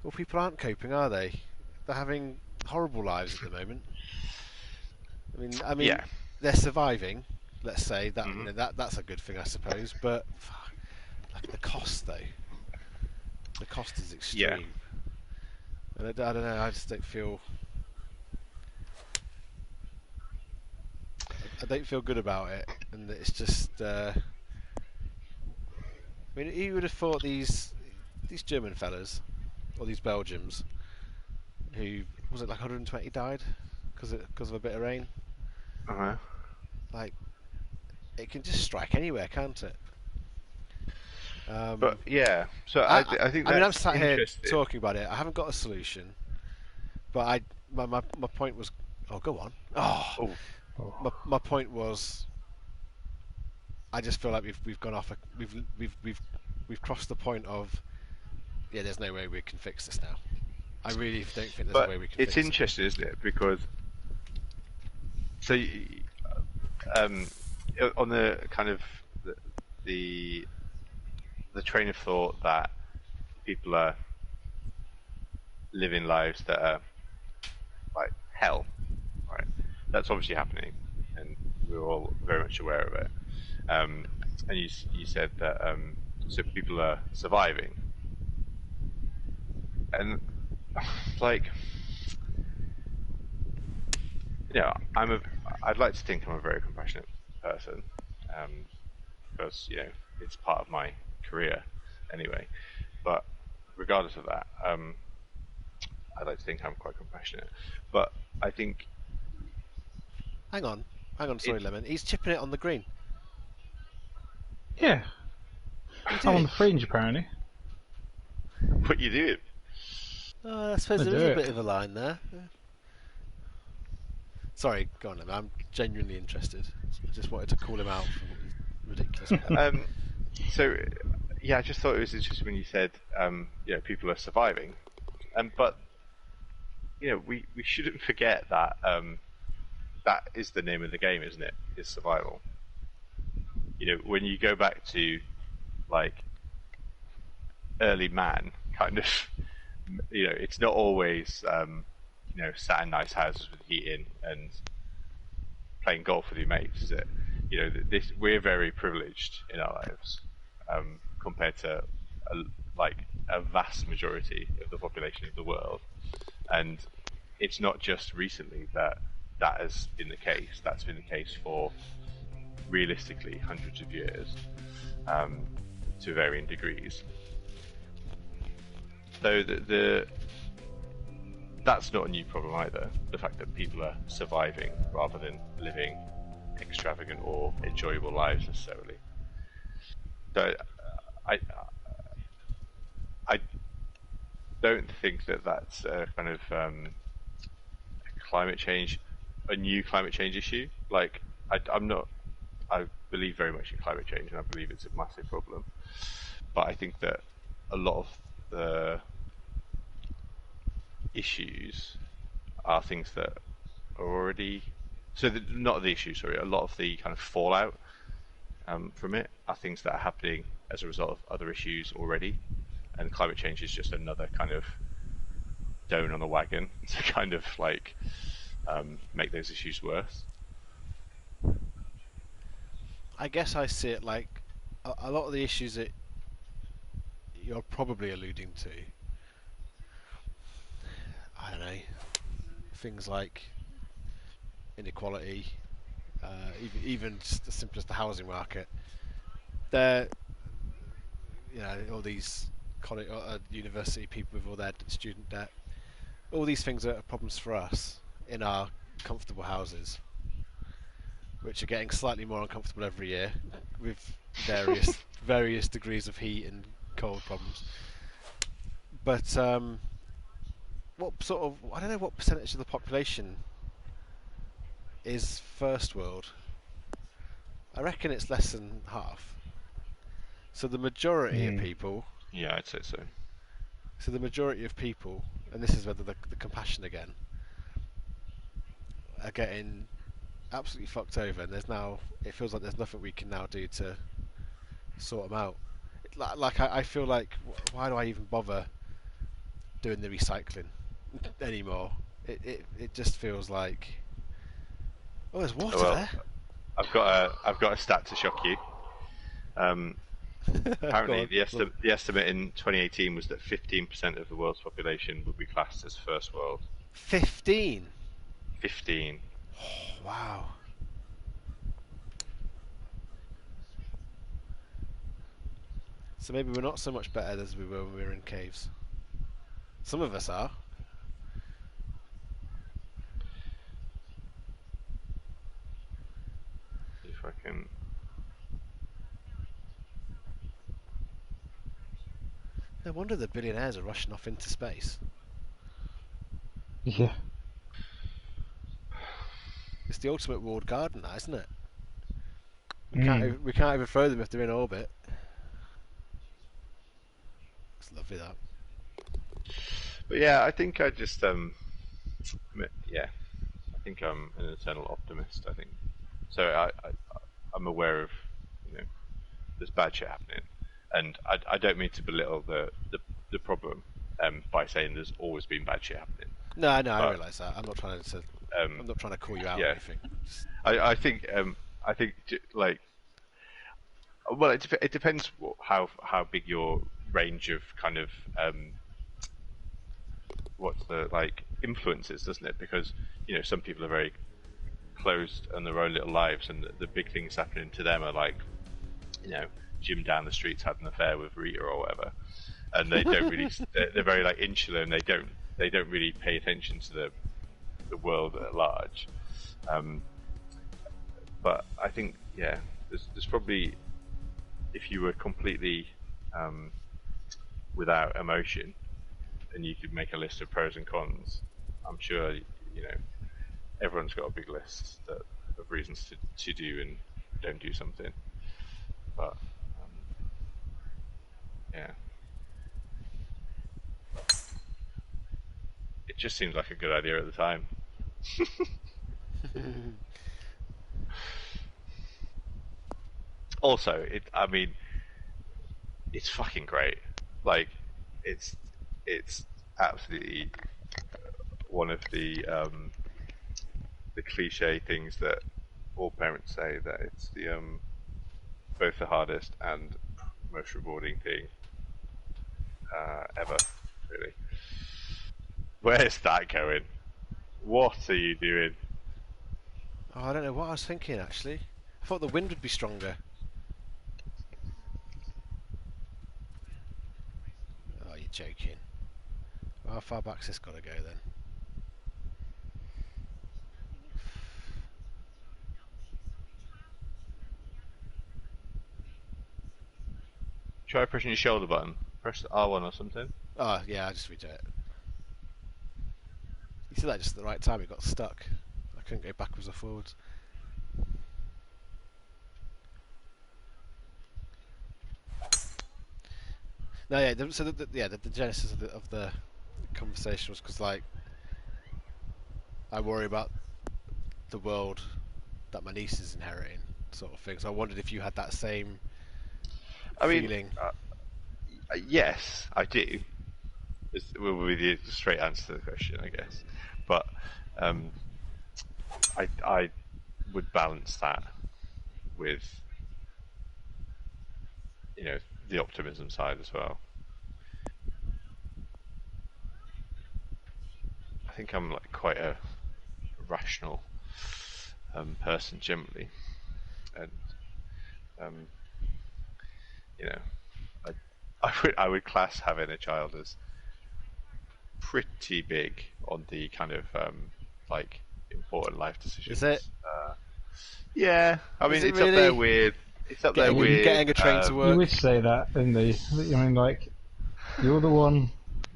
well, people aren't coping, are they? They're having horrible lives at the moment. I mean, Yeah. they're surviving. Let's say that Hmm. that's a good thing, I suppose. But like the cost, though, the cost is Yeah. extreme. And I don't know. I just don't feel. I don't feel good about it, and it's just. I mean, who would have thought these German fellas or these Belgians who was it like 120 died because of a bit of rain? Uh-huh. Like it can just strike anywhere, can't it? But yeah, so I, I think I mean, I'm that's sat here interesting. talking about it. I haven't got a solution, but my point was. Oh, go on. Oh, Oh, my point was. I just feel like we've gone off. We've crossed the point of. Yeah, there's no way we can fix this now. I really don't think there's a but way we can it's fix it. interesting, isn't it? Because so um, on the kind of the, the the train of thought that people are living lives that are like hell, right? That's obviously happening, and we're all very much aware of it. And you said that so people are surviving, and like I'd like to think I'm a very compassionate person, um, because it's part of my career anyway. But regardless of that, I'd like to think I'm quite compassionate. But I think Hang on, sorry, it. Lemon. He's chipping it on the green. Yeah, What are you I'm on the doing? fringe apparently. What you doing? I suppose I there do is a it. bit of a line there. Sorry, go on, Lemon. I'm genuinely interested. I just wanted to call him out for his ridiculous point. Um, so yeah, I just thought it was interesting when you said people are surviving, but we shouldn't forget that that is the name of the game, isn't it? Is survival. When you go back to like early man, kind of, it's not always sat in nice houses with heating and playing golf with your mates, is it? We're very privileged in our lives compared to a, like a vast majority of the population of the world, and it's not just recently that that has been the case. That's been the case for realistically hundreds of years, um, to varying degrees. So that's not a new problem either. The fact that people are surviving rather than living extravagant or enjoyable lives necessarily. So I I don't think that that's a kind of climate change, a new climate change issue. Like I'm not. I believe very much in climate change, and I believe it's a massive problem. But I think that a lot of the issues are things that are already. So not the issue, sorry. A lot of the kind of fallout from it are things that are happening as a result of other issues already, and climate change is just another kind of stone on the wagon to kind of like make those issues worse. I guess I see it like a lot of the issues that you're probably alluding to. I don't know, things like inequality, even just as simple as the housing market. They're all these college, university people with all their student debt. All these things are problems for us in our comfortable houses, which are getting slightly more uncomfortable every year with various degrees of heat and cold problems. But what sort of I don't know what percentage of the population is first world, I reckon it's less than half. So the majority of people. Yeah, I'd say so. So the majority of people, and this is where the compassion again, are getting absolutely fucked over, and it feels like there's nothing we can now do to sort them out. Like I feel like, why do I even bother doing the recycling anymore? It just feels like, oh, there's water there. I've got a stat to shock you. Apparently, the estimate in 2018 was that 15% of the world's population would be classed as first world. 15. 15. Oh, wow. So maybe we're not so much better as we were when we were in caves. Some of us are. If I can. No wonder the billionaires are rushing off into space. Yeah. It's the ultimate walled garden, now, isn't it? We can't even throw them if they're in orbit. It's lovely, that. But yeah, I think I just yeah, I think I'm an eternal optimist. I think so. I'm aware of, there's bad shit happening, and I don't mean to belittle the problem by saying there's always been bad shit happening. No, I realise that. I'm not trying to call you out or anything. I think like, well, it depends how big your range of kind of what's the like influences, doesn't it? Because some people are very closed in their own little lives, and the big things happening to them are like, Jim down the streets had an affair with Rita or whatever, and they don't really they're very like insular, and they don't really pay attention to the world at large. But I think there's probably, if you were completely without emotion and you could make a list of pros and cons, I'm sure everyone's got a big list of reasons to do and don't do something. But it just seems like a good idea at the time. Also, it's fucking great. Like, it's absolutely one of the cliche things that all parents say, that it's the both the hardest and most rewarding thing ever, really. Where's that going? What are you doing? Oh, I don't know what I was thinking, actually. I thought the wind would be stronger. Oh, you're joking. Well, how far back's this got to go, then? Try pushing your shoulder button. Press the R1 or something. Oh, yeah, I'll just redo it. You said that just at the right time, it got stuck. I couldn't go backwards or forwards. No, yeah. So the genesis of the conversation was because, like, I worry about the world that my niece is inheriting, sort of thing. So I wondered if you had that same feeling. Yes, I do. Will be the straight answer to the question, I guess. But I would balance that with the optimism side as well. I think I'm like quite a rational person generally, and I would class having a child as pretty big on the kind of like important life decisions. Is it? Yeah, I mean, it's really? Up there with. It's up there with getting a train to work. You would say that, in the. I mean, like, you're the one.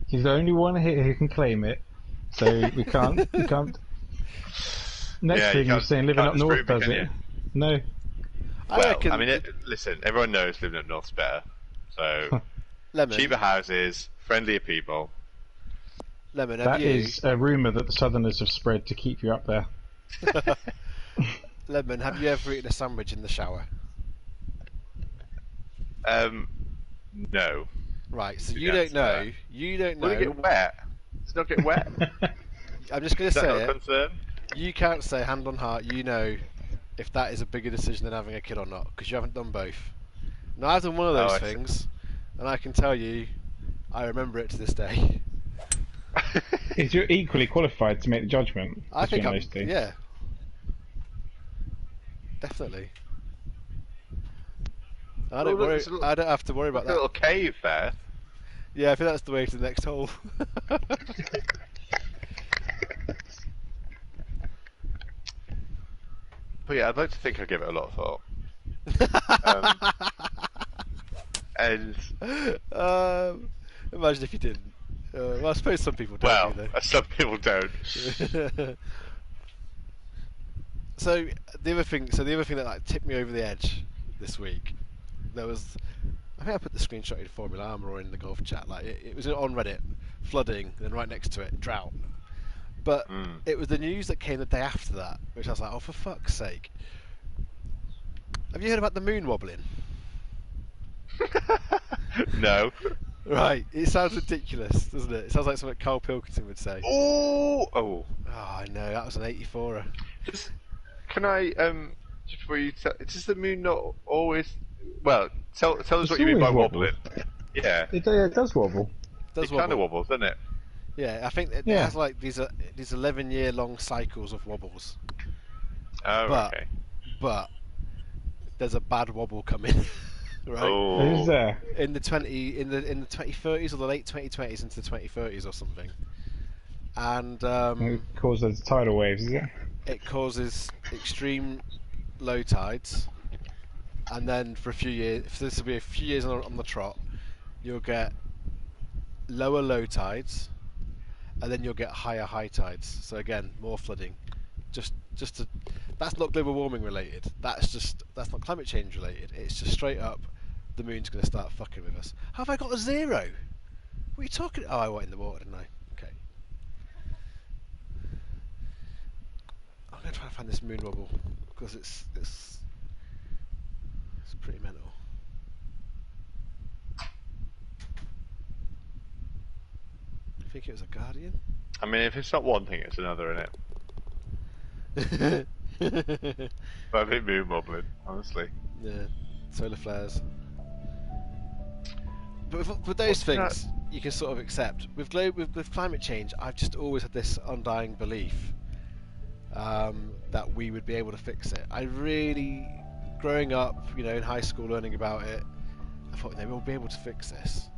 He's the only one here who can claim it, so we can't. Next Yeah, thing you're saying living up north does it. No. I reckon. I mean, listen, everyone knows living up north's better. So, Lemon, cheaper houses, friendlier people. Lemon, have That you? is a rumour that the Southerners have spread to keep you up there. Lemon, have you ever eaten a sandwich in the shower? No. Right, so Good you don't answer there. know. You don't Will it know. get wet? Does it not get wet? I'm just going Is to that not say a it. concern? You can't say hand on heart. You know if that is a bigger decision than having a kid or not, because you haven't done both. Now I've done one of those I see. things, and I can tell you, I remember it to this day. Is you're equally qualified to make the judgment I think between those two? yeah, definitely. I don't worry. I don't have to worry about A that. little cave there. Yeah, I think that's the way to the next hole. But yeah, I'd like to think I give it a lot of thought. And Imagine if you didn't. Well, I suppose some people don't. well, Do some people don't. they? So the other thing that like tipped me over the edge this week, there was, I think I put the screenshot in Formula Armour or in the golf chat. Like it was on Reddit, flooding, and then right next to it, drought. But it was the news that came the day after that, which I was like, oh, for fuck's sake. Have you heard about the moon wobbling? No. Right, it sounds ridiculous, doesn't it? It sounds like something Carl Pilkington would say. Oh. Oh, I know, that was an 84er. Can I just before you tell? Does the moon not always? Well, tell us It's what you mean by always wobbling. Yeah. It does wobble. It does It kind of wobbles, doesn't it? Yeah, I think it has like these 11-year long cycles of wobbles. Oh, okay. But there's a bad wobble coming, right? Oh. Is there? In the 2030s or the late 2020s into the 2030s or something, and It causes tidal waves, is it? it causes extreme low tides, and then for a few years, if this will be a few years on the trot, you'll get lower low tides, and then you'll get higher high tides. So again, more flooding. That's not global warming related. That's not climate change related. It's just straight up, the moon's going to start fucking with us. Have I got a zero? What are you talking? Oh, I went in the water, didn't I? Okay. I'm going to try and find this moon wobble because it's pretty mental. I think it was a Guardian. I mean, if it's not one thing, it's another, isn't it? But I think moon wobbling, honestly. Yeah, solar flares. But with those things, you can sort of accept. With climate change, I've just always had this undying belief that we would be able to fix it. I really, growing up, in high school, learning about it, I thought they will be able to fix this.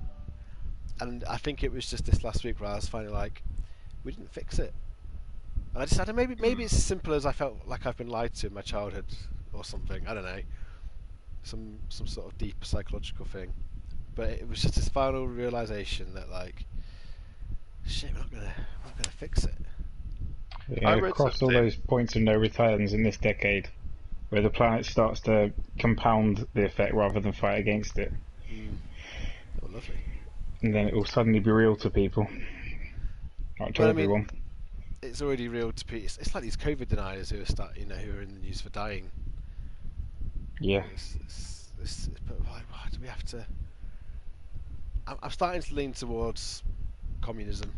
And I think it was just this last week where I was finally like, we didn't fix it. And I decided maybe it's as simple as I felt like I've been lied to in my childhood or something. I don't know, some sort of deep psychological thing. But it was just this final realization that like, shit, we're not gonna fix it. Yeah, across all those points of no returns in this decade, where the planet starts to compound the effect rather than fight against it. Oh, lovely. And then it will suddenly be real to people. Not to everyone. It's already real to people. It's like these COVID deniers who are who are in the news for dying. Yeah. But why do we have to? I'm starting to lean towards communism.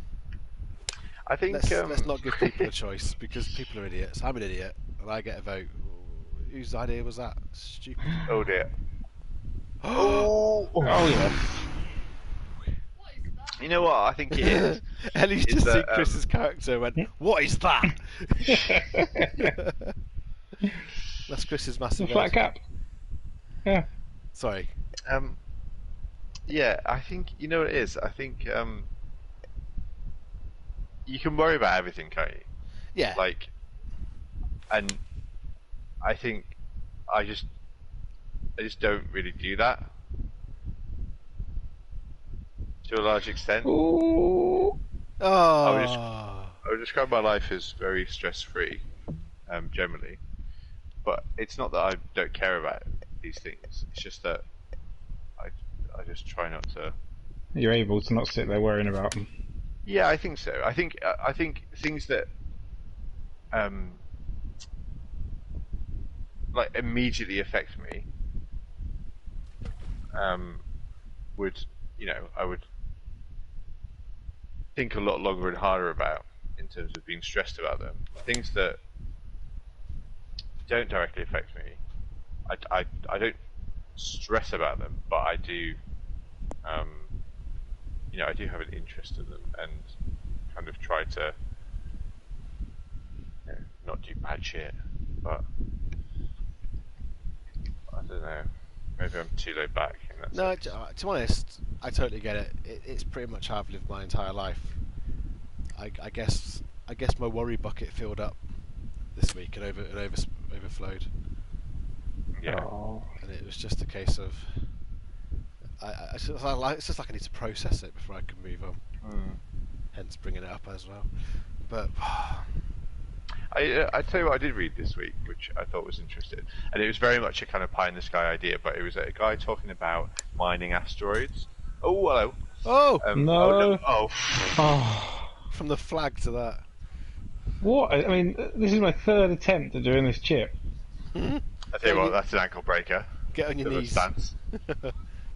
I think let's not give people a choice because people are idiots. I'm an idiot and I get a vote. Whose idea was that? Stupid. Oh dear. Oh yeah. You know what? I think it is. Ellie's just seen Chris's character and went, "What is that?" That's Chris's massive. Flat cap. Yeah. Sorry. Yeah, I think you know what it is. I think you can worry about everything, can't you? Yeah. Like, and I think I just don't really do that to a large extent. Ooh. Oh. I would describe my life as very stress-free. generally. But it's not that I don't care about these things. It's just that I just try not to. You're able to not sit there worrying about them. Yeah, I think so. I think things that like immediately affect me would, I would think a lot longer and harder about in terms of being stressed about them. Things that don't directly affect me, I don't stress about them, but I do, I do have an interest in them and kind of try to not do bad shit. But I don't know. Maybe I'm too laid back. No, to be honest, I totally get it. It's pretty much how I've lived my entire life. I guess my worry bucket filled up this week and overflowed. Yeah. Oh. And it was just a case of it's just like I need to process it before I can move on. Hence bringing it up as well. But I tell you what I did read this week, which I thought was interesting, and it was very much a kind of pie in the sky idea. But it was a guy talking about mining asteroids. Oh, hello. No. Oh. From the flag to that. What? I mean, this is my third attempt at doing this chip. Hmm? I tell you what, that's an ankle breaker. Get on your knees. Stance.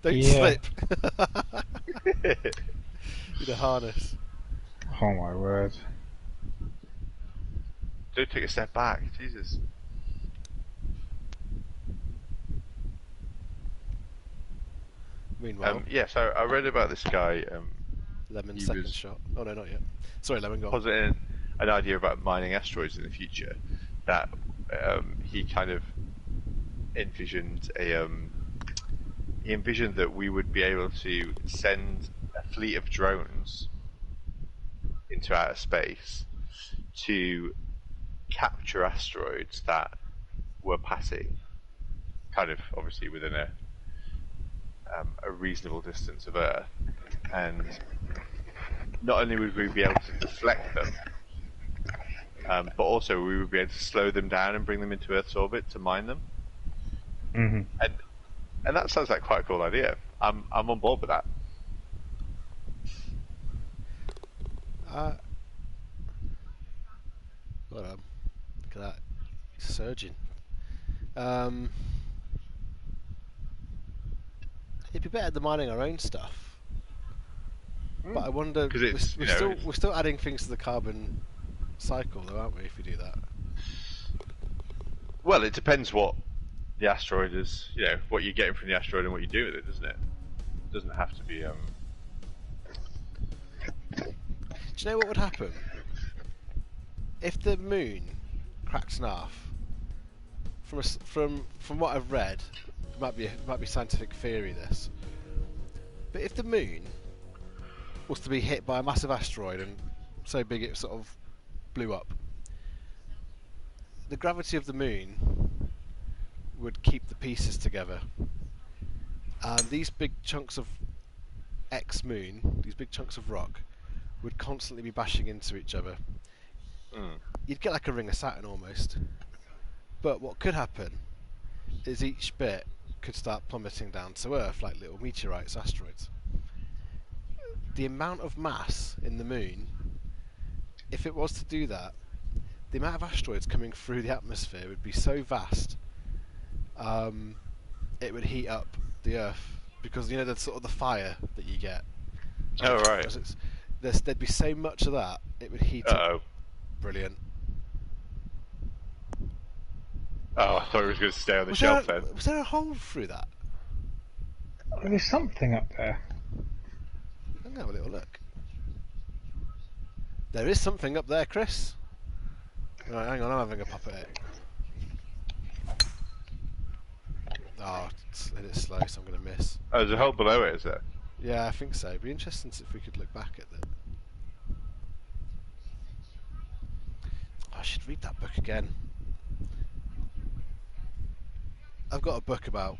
Don't slip. With a harness. Oh my word. Don't take a step back, Jesus. Meanwhile, So I read about this guy. Lemon second shot. Oh no, not yet. Sorry, Lemon, go on. Positing an idea about mining asteroids in the future. That he kind of envisioned he envisioned that we would be able to send a fleet of drones into outer space to capture asteroids that were passing, kind of obviously within a reasonable distance of Earth, and not only would we be able to deflect them, but also we would be able to slow them down and bring them into Earth's orbit to mine them. Mm-hmm. And that sounds like quite a cool idea. I'm on board with that. Look at that, it's surging. It'd be better than mining our own stuff. But I wonder, because we're still adding things to the carbon cycle, though, aren't we? If we do that. Well, it depends what the asteroid is. What you're getting from the asteroid and what you do with it, doesn't it? It doesn't have to be. Do you know what would happen if the moon cracked in half? From what I've read, it might be scientific theory this, but if the moon was to be hit by a massive asteroid and so big it sort of blew up, the gravity of the moon would keep the pieces together, and these big chunks of ex-moon, these big chunks of rock, would constantly be bashing into each other. You'd get like a ring of Saturn almost. But what could happen is each bit could start plummeting down to Earth like little meteorites, asteroids. The amount of mass in the moon, if it was to do that, the amount of asteroids coming through the atmosphere would be so vast, it would heat up the Earth, because the sort of the fire that you get. Oh right. There'd be so much of that, it would heat up. Brilliant. Oh, I thought it was going to stay on the shelf then. Was there a hole through that? There's something up there. I'm going to have a little look. There is something up there, Chris. Right, hang on, I'm having a pop at it. Oh, it's slow, so I'm going to miss. Oh, there's a hole below it, is there? Yeah, I think so. It'd be interesting if we could look back at that. I should read that book again. I've got a book about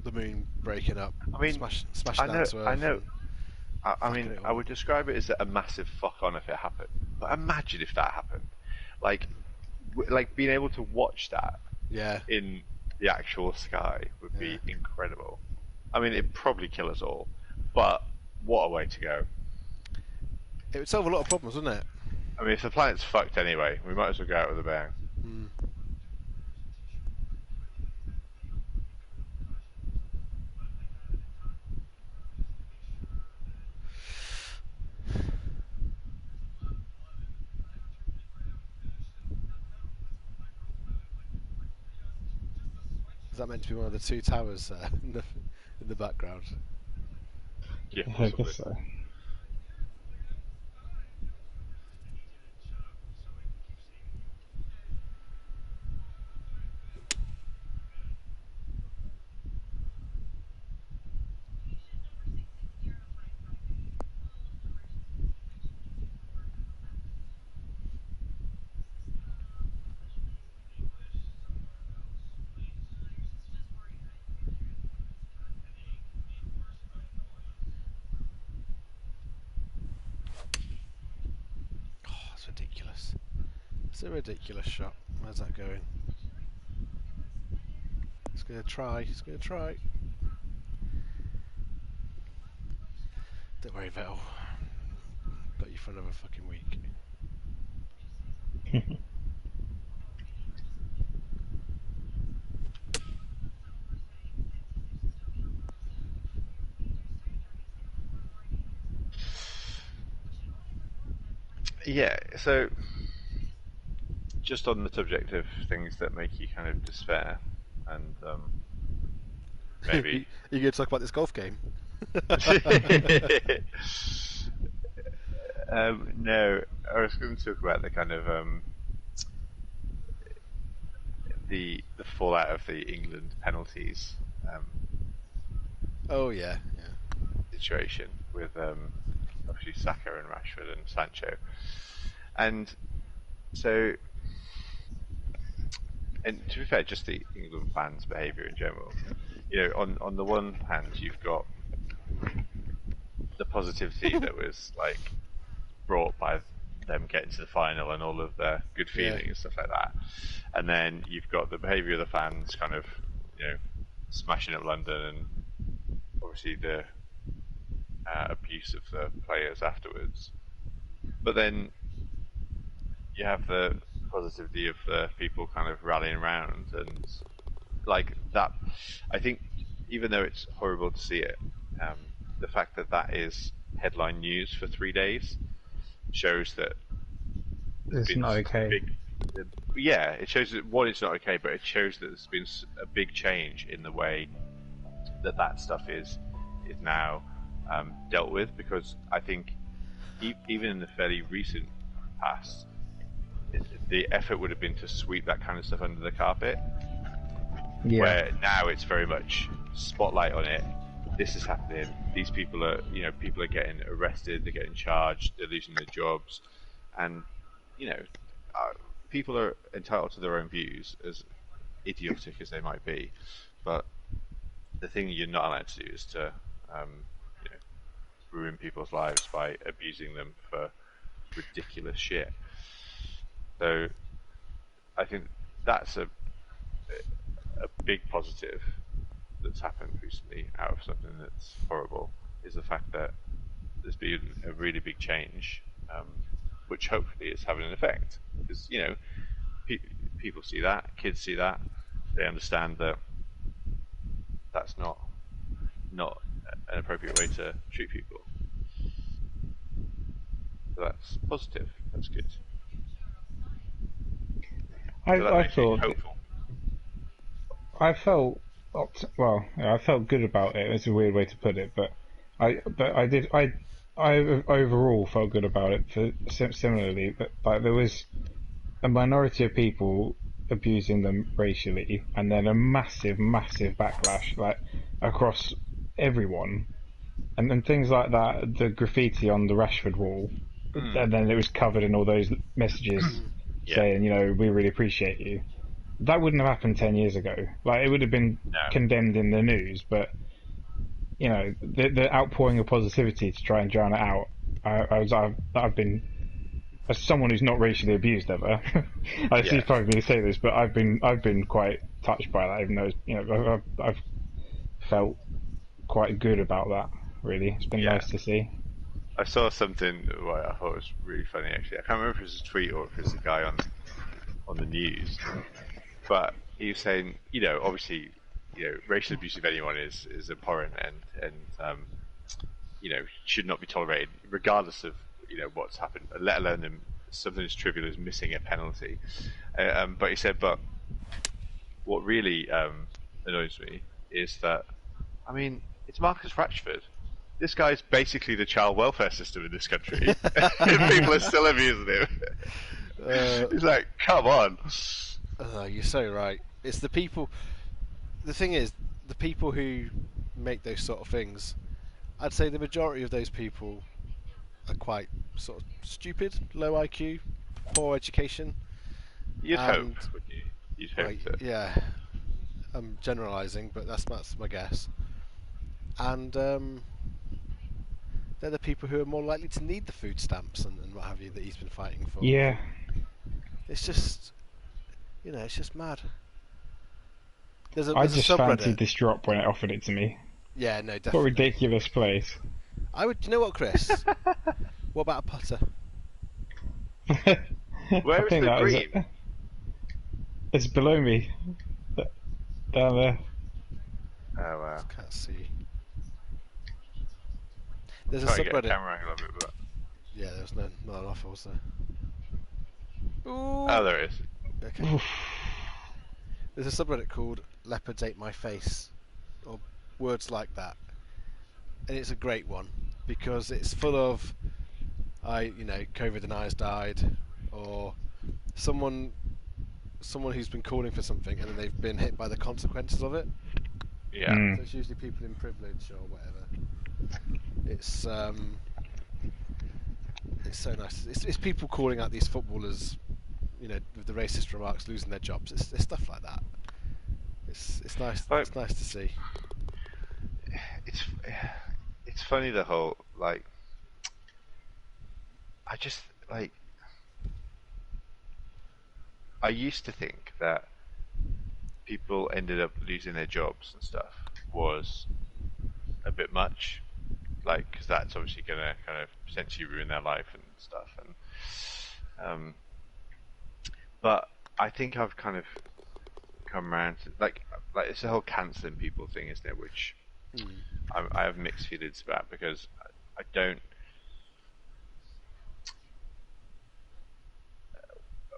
the moon breaking up. I mean, smashing down to Earth. I know. I mean, I would describe it as a massive fuck on if it happened. But imagine if that happened. like being able to watch that Yeah. in the actual sky would be incredible. I mean, it'd probably kill us all, but what a way to go. It would solve a lot of problems, wouldn't it? I mean, if the planet's fucked anyway, we might as well go out with a bang. Mm. Is that meant to be one of the two towers in the background? Yeah, I possibly. guess so. Oh, it's ridiculous. It's a ridiculous shot. Where's that going? It's going to try. It's going to try. Don't worry, Vettel. Got you for another fucking week. Yeah, so just on the subject of things that make you kind of despair, and maybe You going to talk about this golf game? no, I was going to talk about the kind of the fallout of the England penalties Oh yeah, yeah. situation with obviously Saka and Rashford and Sancho, and so, and to be fair, just the England fans' behaviour in general. You know, on the one hand, you've got the positivity that was like brought by them getting to the final and all of their good feeling and stuff like that, and then you've got the behaviour of the fans, kind of, you know, smashing up London, and obviously the abuse of the players afterwards. But then you have the positivity of the people kind of rallying around, and like that. I think even though it's horrible to see it, the fact that that is headline news for 3 days shows that there's It's been not okay. yeah, it shows that one, it's not okay, but it shows that there's been a big change in the way that that stuff is now dealt with. Because I think even in the fairly recent past, the effort would have been to sweep that kind of stuff under the carpet. Yeah. Where now it's very much spotlight on it. This is happening. These people are, you know, people are getting arrested. They're getting charged. They're losing their jobs, and you know, people are entitled to their own views, as idiotic as they might be. But the thing you're not allowed to do is to, you know, ruin people's lives by abusing them for ridiculous shit. So I think that's a big positive that's happened recently out of something that's horrible, is the fact that there's been a really big change, which hopefully is having an effect. Because, you know, people see that, kids see that, they understand that that's not an appropriate way to treat people. So that's positive. That's good. So that I makes me thought hopeful. I felt well. I felt good about it. It's a weird way to put it, but I overall felt good about it. Similarly, but like there was a minority of people abusing them racially, and then a massive backlash like across everyone, and then things like that. The graffiti on the Rashford wall, and then it was covered in all those messages saying, you know, we really appreciate you. That wouldn't have happened 10 years ago. Like, it would have been condemned in the news, but, you know, the outpouring of positivity to try and drown it out, I've been as someone who's not racially abused ever, I see it's probably me to say this, but I've been quite touched by that, even though I've felt quite good about that. Really, it's been nice to see. I saw something I thought was really funny. Actually, I can't remember if it was a tweet or if it was a guy on the news, but he was saying, obviously, racial abuse of anyone is abhorrent and should not be tolerated, regardless of what's happened, let alone something as trivial as missing a penalty. But he said, but what really annoys me is that, I mean, it's Marcus Rashford. This guy's basically the child welfare system in this country. People are still abusing him. He's like, come on. You're so right. It's the people. The thing is, the people who make those sort of things, I'd say the majority of those people are quite sort of stupid, low IQ, poor education. You'd hope, wouldn't you? You'd hope right, that. Yeah. I'm generalising, but that's my guess. And they're the people who are more likely to need the food stamps and what have you that he's been fighting for. Yeah. It's just, it's just mad. I just fancied this drop when it offered it to me. Yeah, no, definitely. What a ridiculous place. I would. You know what, Chris? What about a putter? Where is the green? It's below me. Down there. Oh wow. Can't see. There's a subreddit. subreddit. Camera angle a bit, but... Yeah, there's not an offer, was there? Ooh. Oh, there it is. Okay. There's a subreddit called "Leopards Ate My Face," or words like that, and it's a great one because it's full of, COVID deniers died, or someone who's been calling for something and then they've been hit by the consequences of it. Yeah. So it's usually people in privilege or whatever. It's so nice. It's people calling out these footballers, with the racist remarks, losing their jobs. It's stuff like that. It's nice. It's nice to see. It's funny, the whole I just I used to think that people ended up losing their jobs and stuff was a bit much, because that's obviously going to kind of potentially ruin their life and stuff. And but I think I've kind of come around to like it's the whole cancelling people thing, isn't it? Which I have mixed feelings about, because I don't.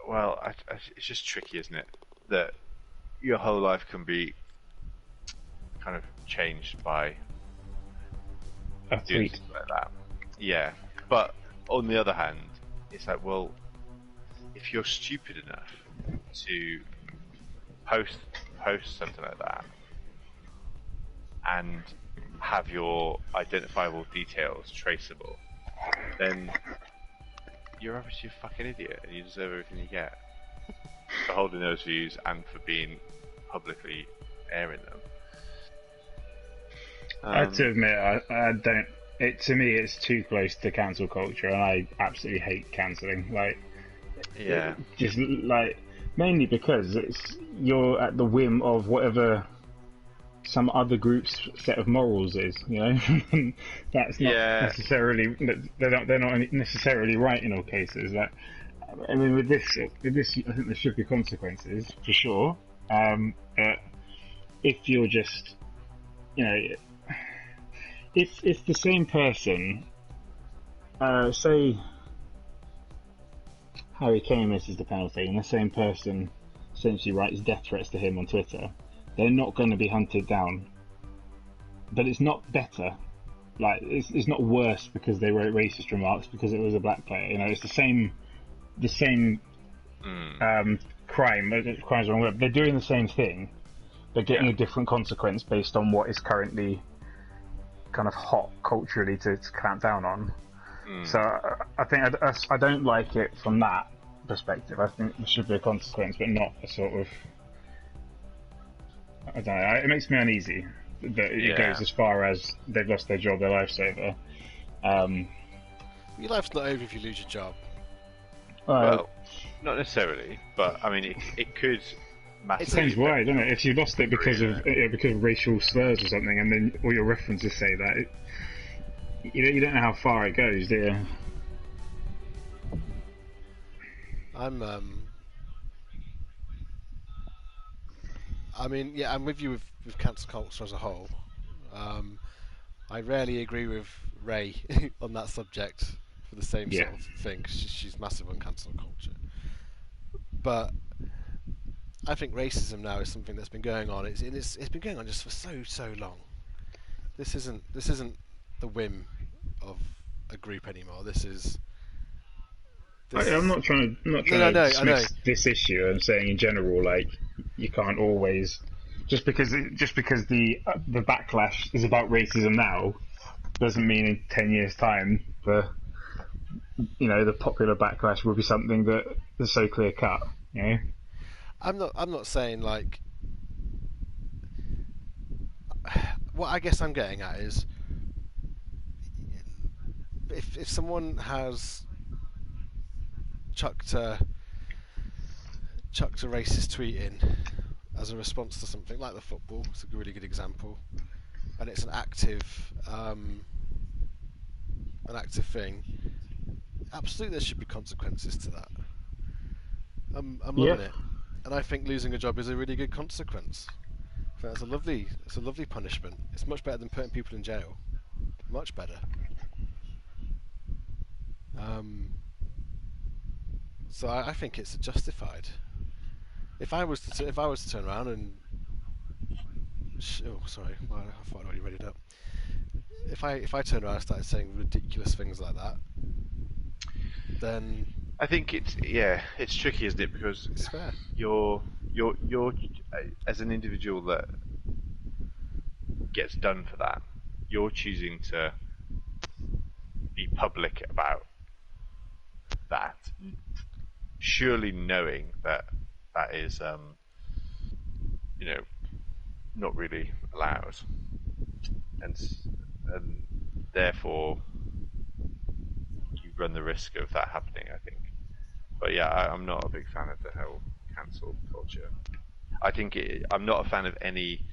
Well, it's just tricky, isn't it? That your whole life can be kind of changed by a tweet like that. Yeah, but on the other hand, it's like, well, if you're stupid enough to post something like that and have your identifiable details traceable, then you're obviously a fucking idiot and you deserve everything you get for holding those views and for being publicly airing them. I have to admit, I don't. To me, it's too close to cancel culture, and I absolutely hate cancelling. Mainly because you're at the whim of whatever some other group's set of morals is. That's not necessarily. They're not necessarily right in all cases. With this, I think there should be consequences for sure. If you're just, if the same person, say Harry Kane misses the penalty, and the same person essentially writes death threats to him on Twitter, they're not going to be hunted down. But it's not better. It's not worse because they wrote racist remarks because it was a black player. It's the same crime. Crime's the wrong word. They're doing the same thing. They're getting a different consequence based on what is currently kind of hot culturally to clamp down on. So I think I don't like it from that perspective. I think there should be a consequence, but not a sort of. I don't know. It makes me uneasy that it goes as far as they've lost their job, their life's over. Your life's not over if you lose your job. Uh, Well, not necessarily, but I mean, it could massively Depends why, affect doesn't it? your If you lost it because of career. racial slurs or something, and then all your references say that, you don't know how far it goes, do you? I'm I mean, yeah, I'm with you with cancel culture as a whole. Um, I rarely agree with Ray on that subject for the same Yeah. sort of thing. 'Cause she's massive on cancel culture, but I think racism now is something that's been going on. It's been going on just for so long. This isn't the whim of a group anymore. I'm This. I'm not No, no, trying to no. I know. dismiss this issue. I'm saying in general, like you can't always just because the backlash is about racism now doesn't mean in 10 years' time the popular backlash will be something that is so clear cut. You know? I'm not saying like. What I guess I'm getting at is if someone has chucked a chucked a racist tweet in as a response to something like the football, it's a really good example, and it's an active thing. Absolutely, there should be consequences to that. I'm Yeah. loving it, and I think losing a job is a really good consequence. I think it's a lovely punishment. It's much better than putting people in jail. Much better. Um, so I think it's justified. If I was to turn around and oh sorry, well, I thought I'd already read it up. If I turned around and started saying ridiculous things like that, then I think it's tricky, isn't it? Because it's fair. you're as an individual that gets done for that, you're choosing to be public about that, surely knowing that that is, you know, not really allowed, and and therefore you run the risk of that happening. I think, but yeah, I'm not a big fan of the whole cancel culture. I'm not a fan of any